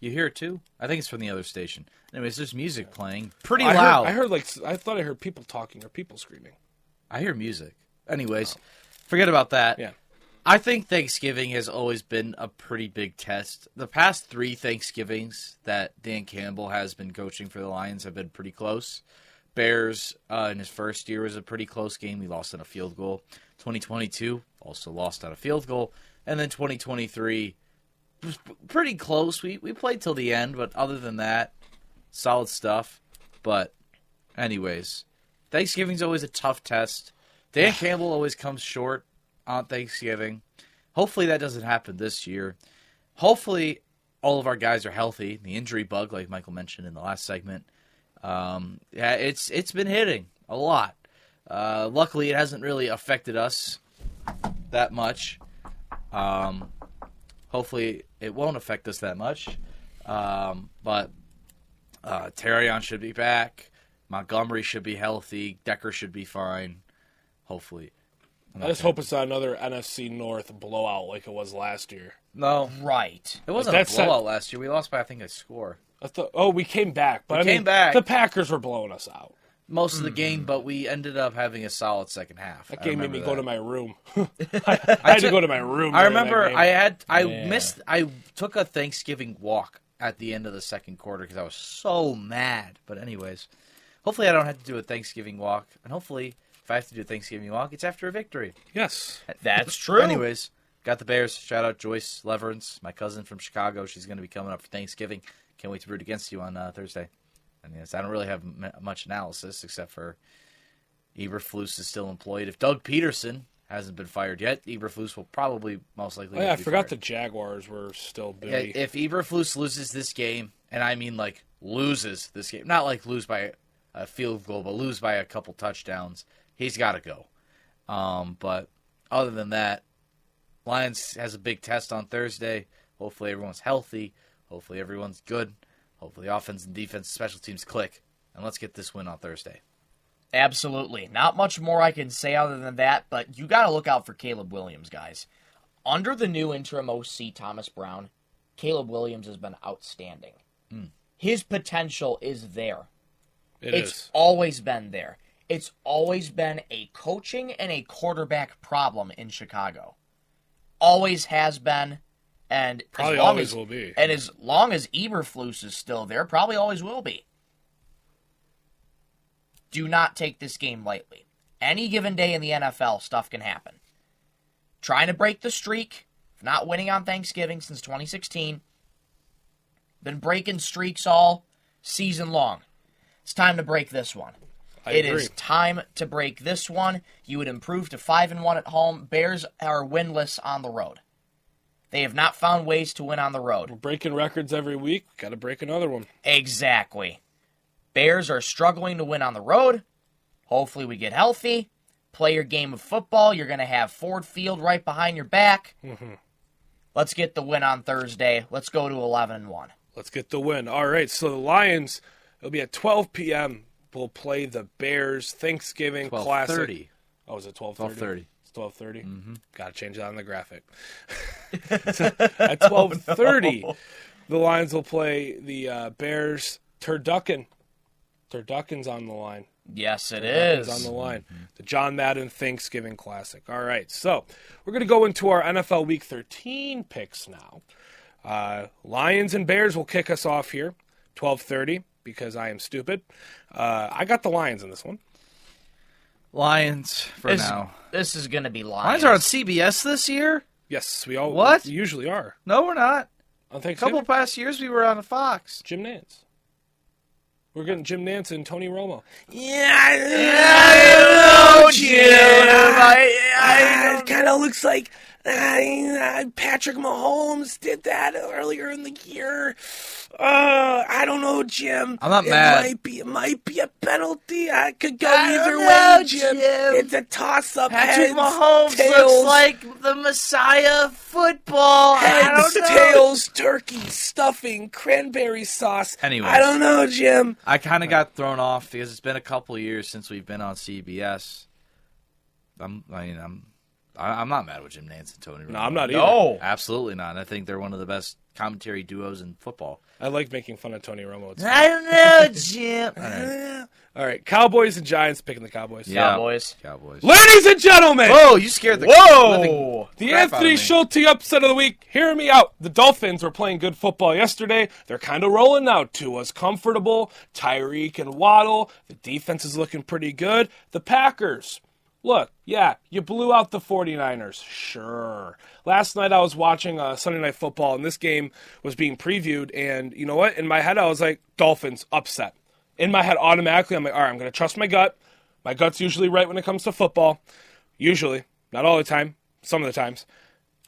you hear it too? I think it's from the other station. Anyways, there's music playing pretty loud. I thought I heard people talking or people screaming. I hear music. Anyways, forget about that. Yeah. I think Thanksgiving has always been a pretty big test. The past 3 Thanksgivings that Dan Campbell has been coaching for the Lions have been pretty close. Bears in his first year was a pretty close game. We lost on a field goal. 2022 also lost on a field goal. And then 2023 was pretty close. We played till the end, but other than that, solid stuff. But anyways, Thanksgiving's always a tough test. Dan Campbell always comes short on Thanksgiving. Hopefully that doesn't happen this year. Hopefully all of our guys are healthy. The injury bug, like Michael mentioned in the last segment, it's been hitting a lot. Luckily, it hasn't really affected us that much. Hopefully, it won't affect us that much. But Terrion should be back. Montgomery should be healthy. Decker should be fine. Hopefully. I just hope it's not another NFC North blowout like it was last year. No. Right. It wasn't a blowout last year. We lost by, I think, a score. We came back. But came back. The Packers were blowing us out. Most of the game, but we ended up having a solid second half. That game made me go to my room. I had to go to my room. I remember I took a Thanksgiving walk at the end of the second quarter because I was so mad. But anyways, hopefully I don't have to do a Thanksgiving walk. And hopefully if I have to do a Thanksgiving walk, it's after a victory. Yes. That's true. Anyways, got the Bears. Shout out Joyce Leverance, my cousin from Chicago. She's going to be coming up for Thanksgiving. Can't wait to root against you on Thursday. And yes, I don't really have much analysis except for Eberflus is still employed. If Doug Peterson hasn't been fired yet, Eberflus will probably most likely be I forgot fired. The Jaguars were still busy. If Eberflus loses this game, and I mean like loses this game, not like lose by a field goal, but lose by a couple touchdowns, he's got to go. But other than that, Lions has a big test on Thursday. Hopefully everyone's healthy. Hopefully everyone's good. Hopefully offense and defense, special teams click. And let's get this win on Thursday. Absolutely. Not much more I can say other than that, but you got to look out for Caleb Williams, guys. Under the new interim OC, Thomas Brown, Caleb Williams has been outstanding. His potential is there. It's always been there. It's always been a coaching and a quarterback problem in Chicago. Always has been. And probably always will be. And as long as Eberflus is still there, probably always will be. Do not take this game lightly. Any given day in the NFL, stuff can happen. Trying to break the streak, not winning on Thanksgiving since 2016. Been breaking streaks all season long. It's time to break this one. It is time to break this one. You would improve to 5-1 at home. Bears are winless on the road. They have not found ways to win on the road. We're breaking records every week. Got to break another one. Exactly. Bears are struggling to win on the road. Hopefully we get healthy. Play your game of football. You're going to have Ford Field right behind your back. Mm-hmm. Let's get the win on Thursday. Let's go to 11-1. Let's get the win. All right, so the Lions, it'll be at 12 p.m. We'll play the Bears Thanksgiving Classic. 12:30. Oh, is it 12:30? 12:30. 12:30. Mm-hmm. Got to change that on the graphic. So at 12:30, the Lions will play the Bears Turducken. Turducken's on the line. Yes, it is. On the line. Mm-hmm. The John Madden Thanksgiving Classic. All right, so we're going to go into our NFL Week 13 picks now. Lions and Bears will kick us off here. 12:30. because I am stupid. I got the Lions in this one. Lions for now. This is going to be Lions Lions. are on CBS this year? Yes, we usually are. No, we're not. On A Thanksgiving? couple past years we were on Fox. Jim Nantz. We're getting Jim Nantz and Tony Romo. I know, Jim. It kind of looks like Patrick Mahomes did that earlier in the year. I don't know, Jim. I'm not mad. It might be a penalty. I could go either way, Jim. It's a toss-up. Patrick Heads, Mahomes tails, looks like the Messiah of football. heads, tails, turkey, stuffing, cranberry sauce. Anyways. I don't know, Jim. I kind of got thrown off because it's been a couple of years since we've been on CBS. I'm not mad with Jim Nantz and Tony Romo. No, I'm not either. No. Absolutely not. I think they're one of the best commentary duos in football. I like making fun of Tony Romo. It's I don't know, Jim. All right. All right, Cowboys and Giants picking the Cowboys. Yeah. Cowboys. Ladies and gentlemen, Whoa, you scared the Whoa! the crap out of Anthony me. Schulte upset of the week. Hear me out. The Dolphins were playing good football yesterday. They're kind of rolling now. Tua's comfortable. Tyreek and Waddle. The defense is looking pretty good. The Packers. Look, yeah, you blew out the 49ers. Sure. Last night I was watching Sunday Night Football, and this game was being previewed, and you know what? In my head, I was like, Dolphins, upset. In my head, automatically, I'm like, all right, I'm going to trust my gut. My gut's usually right when it comes to football. Usually. Not all the time. Some of the times.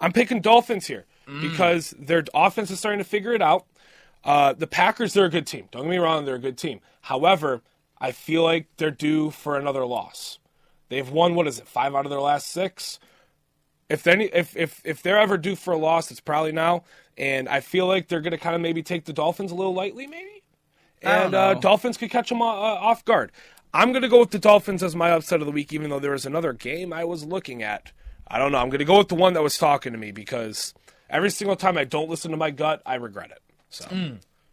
I'm picking Dolphins here because their offense is starting to figure it out. The Packers, they're a good team. Don't get me wrong, they're a good team. However, I feel like they're due for another loss. They've won, 5 out of their last 6? If they're ever due for a loss, it's probably now. And I feel like they're going to kind of maybe take the Dolphins a little lightly, maybe. And Dolphins could catch them off guard. I'm going to go with the Dolphins as my upset of the week, even though there was another game I was looking at. I don't know. I'm going to go with the one that was talking to me because every single time I don't listen to my gut, I regret it. So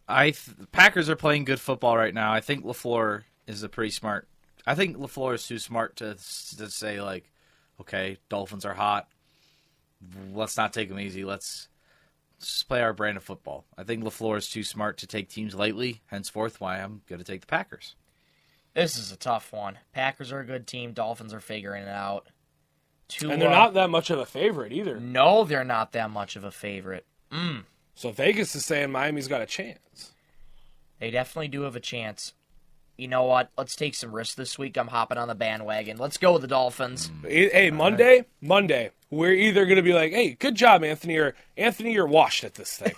The Packers are playing good football right now. I think LaFleur is I think LaFleur is too smart to say, like, okay, Dolphins are hot. Let's not take them easy. Let's just play our brand of football. I think LaFleur is too smart to take teams lightly, henceforth why I'm going to take the Packers. This is a tough one. Packers are a good team. Dolphins are figuring it out. and they're not that much of a favorite either. No, they're not that much of a favorite. So Vegas is saying Miami's got a chance. They definitely do have a chance. You know what? Let's take some risks this week. I'm hopping on the bandwagon. Let's go with the Dolphins. Hey, Monday, we're either going to be like, hey, good job, Anthony, or Anthony, you're washed at this thing.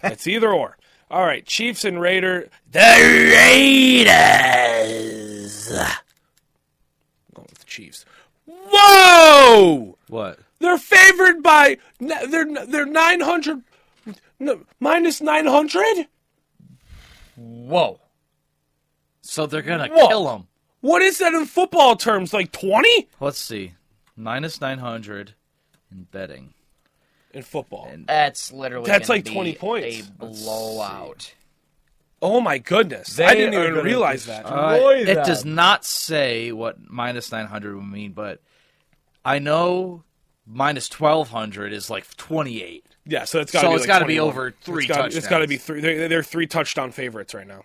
It's either or. All right, Chiefs and Raiders. The Raiders. I'm going with the Chiefs. Whoa! What? They're favored by, they're 900, minus 900? Whoa. So they're going to Whoa. kill them. What is that in football terms? Like 20? Let's see. Minus 900 in betting. In football. That's literally That's gonna like be 20 points. A blowout. Oh my goodness. I didn't even realize that. It does not say what minus 900 would mean, but I know minus 1,200 is like 28. Yeah, so it's got to be over 3 touchdowns. It's got to be 3. They're 3 touchdown favorites right now.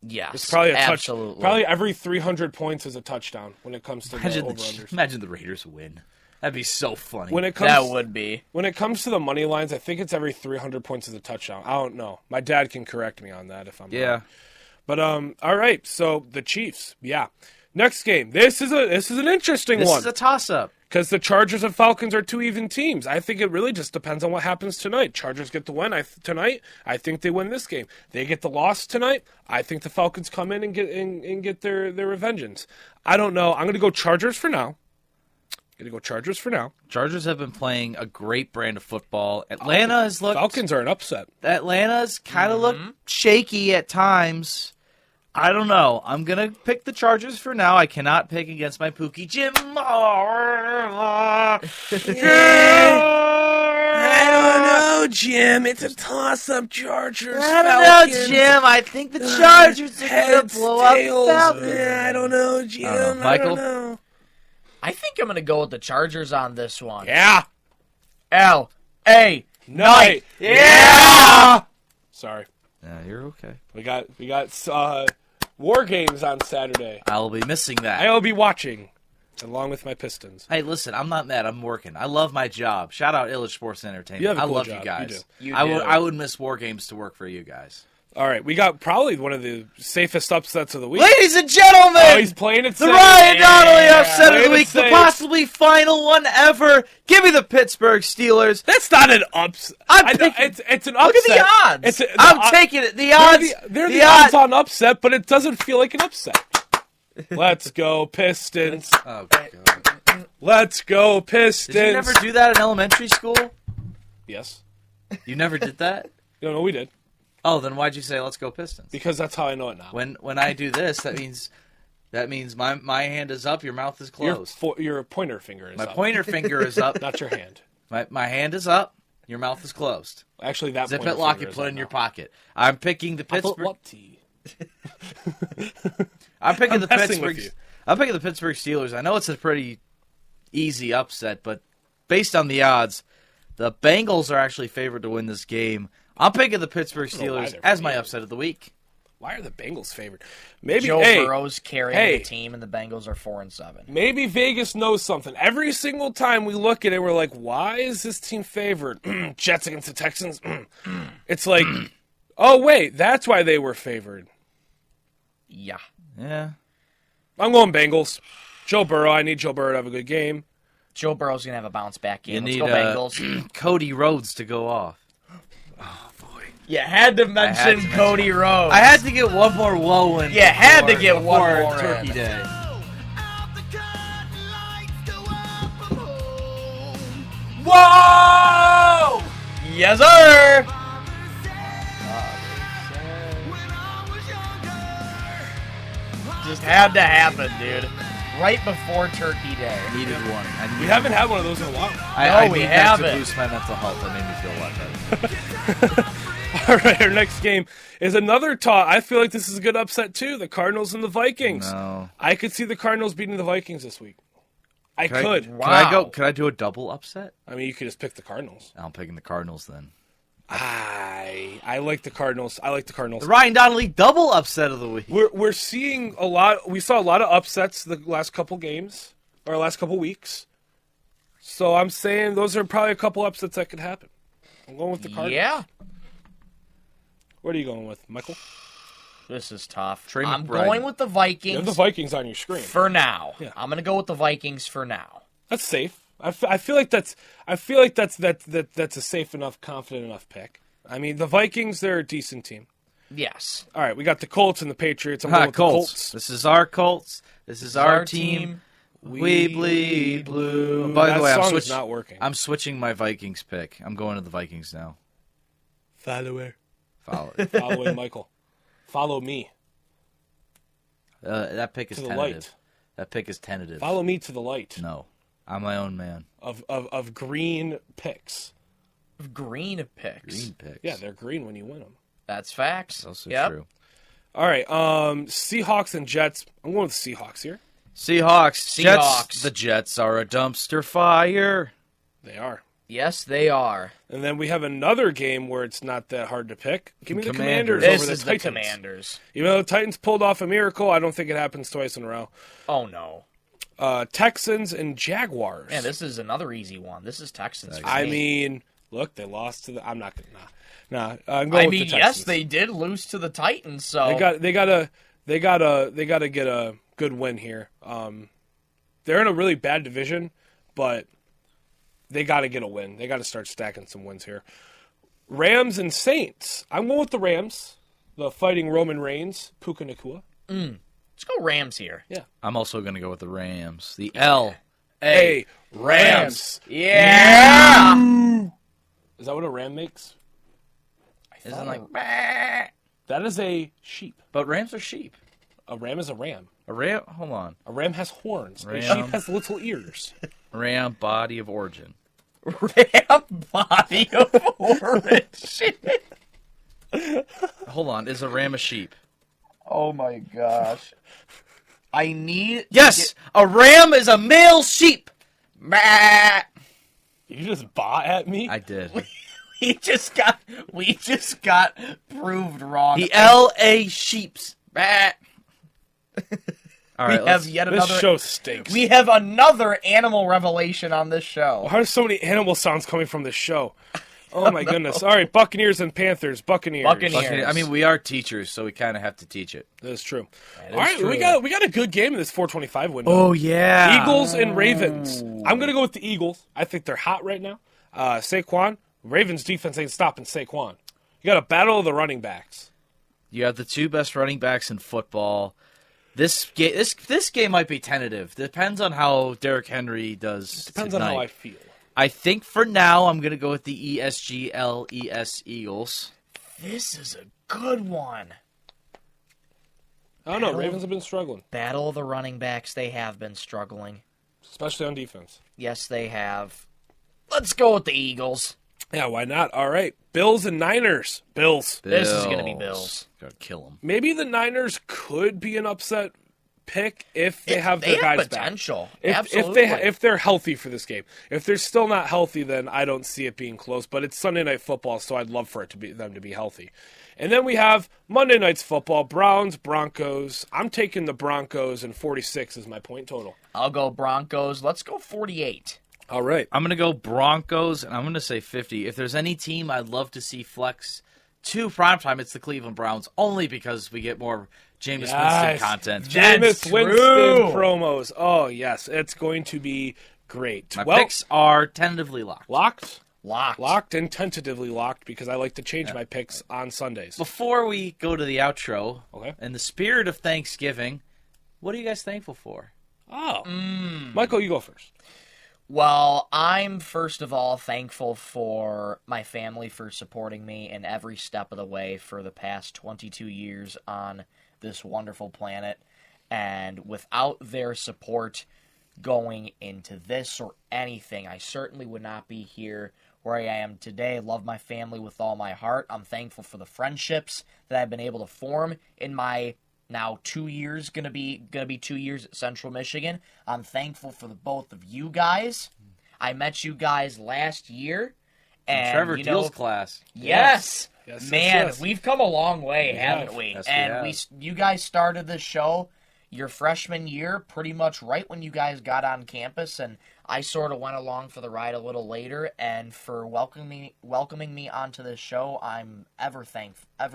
Yes, It's probably a absolutely. Probably every 300 points is a touchdown when it comes to the over-unders. Imagine the Raiders win. That'd be so funny. That would be. When it comes to the money lines, I think it's every 300 points is a touchdown. I don't know. My dad can correct me on that if I'm wrong. But all right. So the Chiefs, yeah. Next game. This is an interesting one. This is a toss-up. Because the Chargers and Falcons are 2 even teams. I think it really just depends on what happens tonight. Chargers get the win tonight. I think they win this game. They get the loss tonight. I think the Falcons come in and get their revengeance. I don't know. I'm going to go Chargers for now. Chargers have been playing a great brand of football. Atlanta has looked... Falcons are an upset. Atlanta's kind of looked shaky at times. I don't know. I'm going to pick the Chargers for now. I cannot pick against my Pookie Jim. I don't know, Jim. It's a toss-up, Chargers, I don't know, Jim. I think the Chargers are going to blow up the Falcons. I don't know, Jim. Michael? I don't know. I think I'm going to go with the Chargers on this one. Yeah. L.A. Night. Yeah! Sorry. Yeah, you're okay. We got War Games on Saturday. I will be missing that. I will be watching, along with my Pistons. Hey, listen, I'm not mad. I'm working. I love my job. Shout out Illich Sports Entertainment. You have a I cool love job. you guys. You do. I would miss War Games to work for you guys. All right, we got probably one of the safest upsets of the week. Ladies and gentlemen, Oh, he's playing it the safe. Ryan Donnelly upset of Playing the it week, the safe. possibly final one ever. Give me the Pittsburgh Steelers. That's not an upset. It's an upset. Look at the odds. I'm taking it. The odds. They're the odds on upset, but it doesn't feel like an upset. Let's go Pistons. Oh, God. Let's go Pistons. Did you never do that in elementary school? Yes. You never did that? No, we did. Oh, then why'd you say let's go Pistons? Because that's how I know it now. When I do this, that means my hand is up, your mouth is closed. Your pointer finger is My up. pointer finger is up. Not your hand. My hand is up, your mouth is closed. Actually, that Zip pointer it, lock finger it, is put it up in your now. pocket. I'm picking the Pittsburgh. I'm I'm messing with you. picking the Pittsburgh Steelers. I know it's a pretty easy upset, but based on the odds, the Bengals are actually favored to win this game. I'm picking the Pittsburgh don't know why Steelers they're as my favored. upset of the week. Why are the Bengals favored? Maybe Joe hey, Burrow's carrying hey. the team, and the Bengals are 4-7. Maybe Vegas knows something. Every single time we look at it, we're like, why is this team favored? Jets against the Texans. It's like, oh, wait, that's why they were favored. Yeah. Yeah. I'm going Bengals. Joe Burrow. I need Joe Burrow to have a good game. Joe Burrow's going to have a bounce back You game. Let's need go Bengals. Cody Rhodes to go off. You had to mention Cody Rhodes. I had to get one more woe in. You had to get before one more Turkey in. Day. Whoa! Yes, sir. Just had to happen, dude. Right before Turkey Day. Needed one. We haven't had one of those in a while. I we need that to haven't. boost my mental health. That made me feel a lot better. All right, our next game is another toss. I feel like this is a good upset, too. The Cardinals and the Vikings. No. I could see the Cardinals beating the Vikings this week. I Can could. Wow. Can I do a double upset? I mean, you could just pick the Cardinals. I'm picking the Cardinals then. I like the Cardinals. I like the Cardinals. The Ryan Donnelly double upset of the week. We're seeing a lot. We saw a lot of upsets the last couple games or last couple weeks. So I'm saying those are probably a couple upsets that could happen. I'm going with the Cardinals. Yeah. What are you going with, Michael? This is tough. Trey I'm McBride. going with the You Vikings have the Vikings on your screen. for now. Yeah. I'm going to go with the Vikings for now. That's safe. I feel like that's a safe enough, confident enough pick. I mean, the Vikings, they're a decent team. Yes. All right, we got the Colts and the Patriots. I'm going with the Colts. This is our Colts. This is our team. We bleed blue. By That the way, song is not working. I'm switching my Vikings pick. I'm going to the Vikings now. Follower. Follow Michael. Follow me that pick is to the tentative. light. That pick is tentative. Follow me to the light No, I'm my own man. of green picks. Green picks. Green picks. Yeah, they're green when you win them. That's facts. That's also Yep. true. All right, Seahawks and Jets. I'm going with the Seahawks here. Seahawks. Jets. Seahawks. The Jets are a dumpster fire. They are. Yes, they are. And then we have another game where it's not that hard to pick. Give me the Commanders. Commanders This over is the the Titans. Commanders. Even though the Titans pulled off a miracle, I don't think it happens twice in a row. Oh, no. Texans and Jaguars. Man, this is another easy one. This is Texans. for I me. mean, look, they lost to the. I'm not gonna. Nah. I'm going with the Texans. yes, they did lose to the Titans, so They gotta get a good win here. They're in a really bad division, but they got to get a win. They got to start stacking some wins here. Rams and Saints. I'm going with the Rams. The Fighting Roman Reigns, Puka Nacua. let's go Rams here. Yeah. I'm also going to go with the Rams. The L. Hey, Rams. Yeah. Is that what a ram makes? Isn't like, That is a sheep. but Rams are sheep. A ram is a ram. A ram. Hold on. A ram has horns. A Ram. sheep has little ears. Ram body of origin. Ram body of origin. Hold on. Is a ram a sheep? Oh my gosh. I need Yes, a ram is a male sheep. Bah. You just bought at me? I did. we just got proved wrong. The L.A. Sheeps. Bah. All right, we have yet This another. show stinks. We have another animal revelation on this show. Why are so many animal sounds coming from this show? Oh my goodness! All right, Buccaneers and Panthers. Buccaneers. Buccaneers. I mean, we are teachers, so we kind of have to teach it. That's true. That All is right, true. we got a good game in this 425 window. Oh, yeah. Eagles and Ravens. I'm gonna go with the Eagles. I think they're hot right now. Saquon. Ravens defense ain't stopping Saquon. You got a battle of the running backs. You have the two best running backs in football. This game might be tentative. Depends on how Derrick Henry does. Depends tonight. on how I feel. I think for now I'm going to go with the ESGLES Eagles. This is a good one. I don't know. Ravens have been struggling, Battle of the running backs. They have been struggling. especially on defense. Yes, they have. Let's go with the Eagles. Yeah, why not? All right, Bills and Niners. Bills. This is gonna be Bills. Gotta kill them. Maybe the Niners could be an upset pick if they have their guys potential. back. Absolutely. If they're healthy for this game. If they're still not healthy, then I don't see it being close. But it's Sunday Night Football, so I'd love for them to be healthy. And then we have Monday Night's Football, Browns, Broncos. I'm taking the Broncos, and 46 is my point total. I'll go Broncos. Let's go 48. All right. I'm going to go Broncos, and I'm going to say 50. If there's any team I'd love to see flex to primetime, it's the Cleveland Browns, only because we get more Jameis Winston content. Jameis Winston true. promos. Oh, yes. It's going to be great. My picks are tentatively locked. Locked? Locked. Locked and tentatively locked because I like to change my picks on Sundays. Before we go to the outro, Okay. in the spirit of Thanksgiving, what are you guys thankful for? Oh. Michael, you go first. Well, I'm first of all thankful for my family for supporting me in every step of the way for the past 22 years on this wonderful planet. And without their support going into this or anything, I certainly would not be here where I am today. Love my family with all my heart. I'm thankful for the friendships that I've been able to form in my now 2 years, gonna be 2 years at Central Michigan. I'm thankful for the both of you guys. I met you guys last year, and Trevor Deal's class. Yes, Yes, man, yes. we've come a long way, haven't have. we? Yes, we and have. you guys started this show your freshman year, pretty much right when you guys got on campus, and I sort of went along for the ride a little later. And for welcoming me onto this show, I'm ever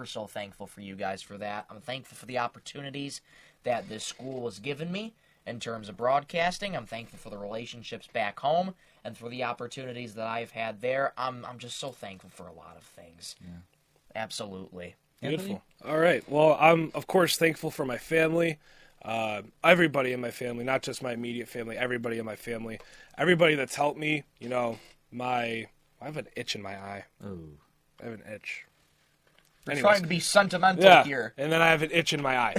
so thankful for you guys for that. I'm thankful for the opportunities that this school has given me in terms of broadcasting. I'm thankful for the relationships back home and for the opportunities that I've had there. I'm just so thankful for a lot of things. Yeah. Absolutely. Beautiful. All right. Well, I'm, of course, thankful for my family. Everybody in my family, not just my immediate family, everybody in my family. Everybody that's helped me. You know, I have an itch in my eye. Ooh. I have an itch. We're trying to be sentimental here. And then I have an itch in my eye.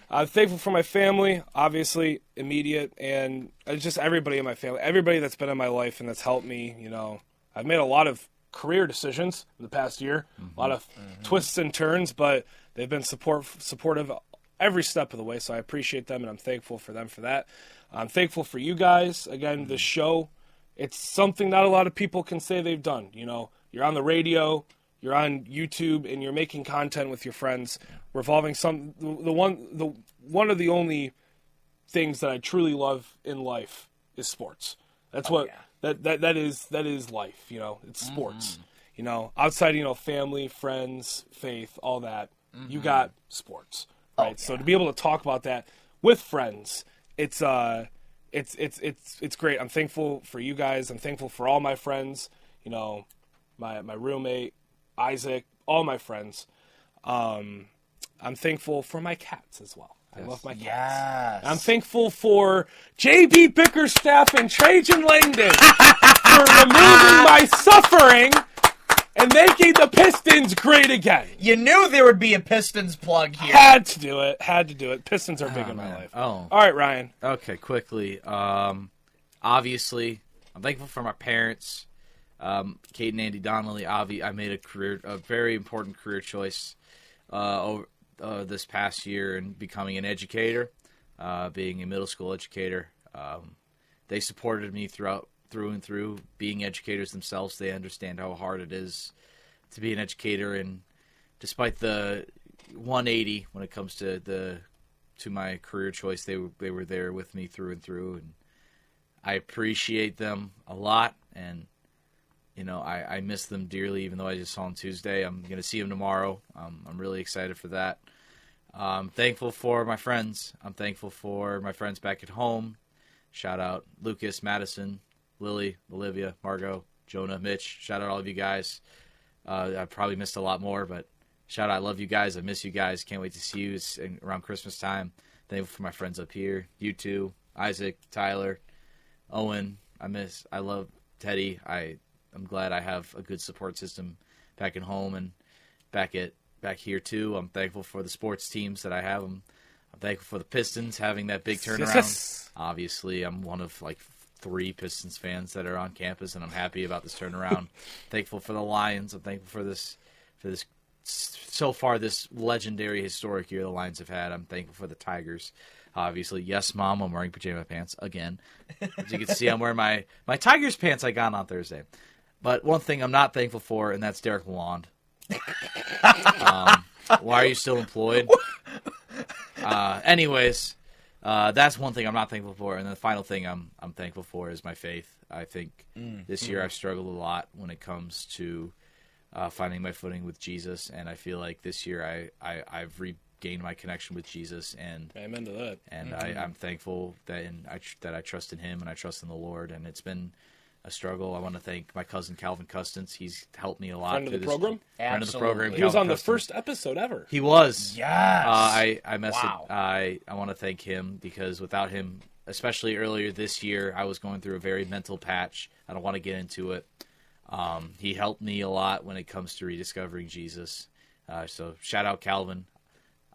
I'm thankful for my family, obviously, immediate, and just everybody in my family, everybody that's been in my life and that's helped me. You know, I've made a lot of career decisions in the past year, a lot of twists and turns, but they've been supportive every step of the way, so I appreciate them, and I'm thankful for them for that. I'm thankful for you guys. Again, this show, it's something not a lot of people can say they've done. You know, you're on the radio, you're on YouTube, and you're making content with your friends, revolving one of the only things that I truly love in life is sports. That's that is life. You know, it's sports. You know, outside, you know, family, friends, faith, all that. You got sports, right? So to be able to talk about that with friends, it's great. I'm thankful for you guys. I'm thankful for all my friends. You know, my roommate, Isaac, all my friends. I'm thankful for my cats as well. I love my cats. Yes. I'm thankful for J.B. Bickerstaff and Trajan Langdon for removing my suffering and making the Pistons great again. You knew there would be a Pistons plug here. Had to do it. Pistons are big in my life. Oh. All right, Ryan. Okay, quickly. Obviously, I'm thankful for my parents, Kate and Andy Donnelly. I made a very important career choice over this past year in becoming an educator, being a middle school educator. They supported me throughout through and through. Being educators themselves, they understand how hard it is to be an educator. And despite the 180 when it comes to my career choice, they were there with me through and through. And I appreciate them a lot. And I miss them dearly, even though I just saw them Tuesday. I'm going to see them tomorrow. I'm really excited for that. I'm thankful for my friends. I'm thankful for my friends back at home. Shout out Lucas, Madison, Lily, Olivia, Margot, Jonah, Mitch. Shout out all of you guys. I probably missed a lot more, but shout out. I love you guys. I miss you guys. Can't wait to see you around Christmas time. Thankful for my friends up here. You two, Isaac, Tyler, Owen. I love Teddy. I'm glad I have a good support system back at home and back here too. I'm thankful for the sports teams that I have. I'm thankful for the Pistons having that big turnaround. Yes. Obviously, I'm one of 3 Pistons fans that are on campus, and I'm happy about this turnaround. Thankful for the Lions. I'm thankful for this so far this legendary historic year the Lions have had. I'm thankful for the Tigers. Obviously, yes, Mom, I'm wearing pajama pants again. As you can see, I'm wearing my Tigers pants I got on Thursday. But one thing I'm not thankful for, and that's Derek Lalonde. Why are you still employed? Anyways, that's one thing I'm not thankful for. And the final thing I'm thankful for is my faith. I think this year I've struggled a lot when it comes to finding my footing with Jesus. And I feel like this year I've regained my connection with Jesus. And amen to that. And I'm thankful that I trust in him and I trust in the Lord. And it's been a struggle. I want to thank my cousin Calvin Custance. He's helped me a lot. Friend of the program? Friend of the program. He was on the first episode ever. He was. Yes. I messaged. Wow. I want to thank him because without him, especially earlier this year, I was going through a very mental patch. I don't want to get into it. He helped me a lot when it comes to rediscovering Jesus. So shout out Calvin.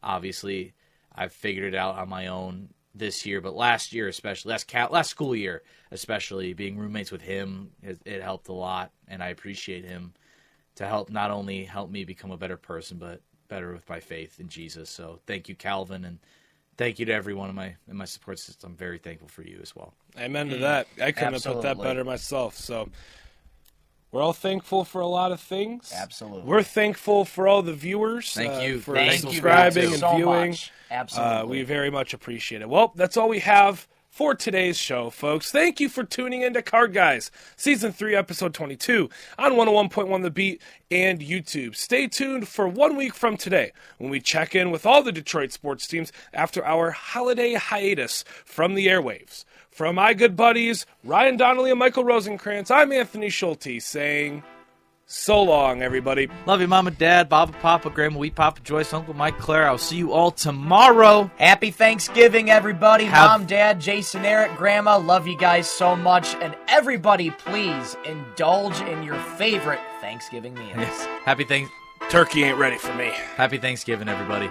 Obviously, I've figured it out on my own this year, but last year especially, last school year especially, being roommates with him, it helped a lot, and I appreciate him to help not only help me become a better person, but better with my faith in Jesus. So thank you, Calvin, and thank you to everyone in my support system. I'm very thankful for you as well. Amen to that. I couldn't have put that better myself. So we're all thankful for a lot of things. Absolutely. We're thankful for all the viewers. Thank you for Thank subscribing you and viewing. Much. Absolutely. We very much appreciate it. Well, that's all we have for today's show, folks. Thank you for tuning in to Card Guys, Season 3, Episode 22, on 101.1 The Beat and YouTube. Stay tuned for 1 week from today when we check in with all the Detroit sports teams after our holiday hiatus from the airwaves. From my good buddies, Ryan Donnelly and Michael Rosenkranz, I'm Anthony Schulte saying so long, everybody. Love you, Mama, Dad, Baba, Papa, Grandma, Wee, Papa, Joyce, Uncle Mike, Claire. I'll see you all tomorrow. Happy Thanksgiving, everybody. Mom, Dad, Jason, Eric, Grandma, love you guys so much. And everybody, please indulge in your favorite Thanksgiving meals. Yes. Turkey ain't ready for me. Happy Thanksgiving, everybody.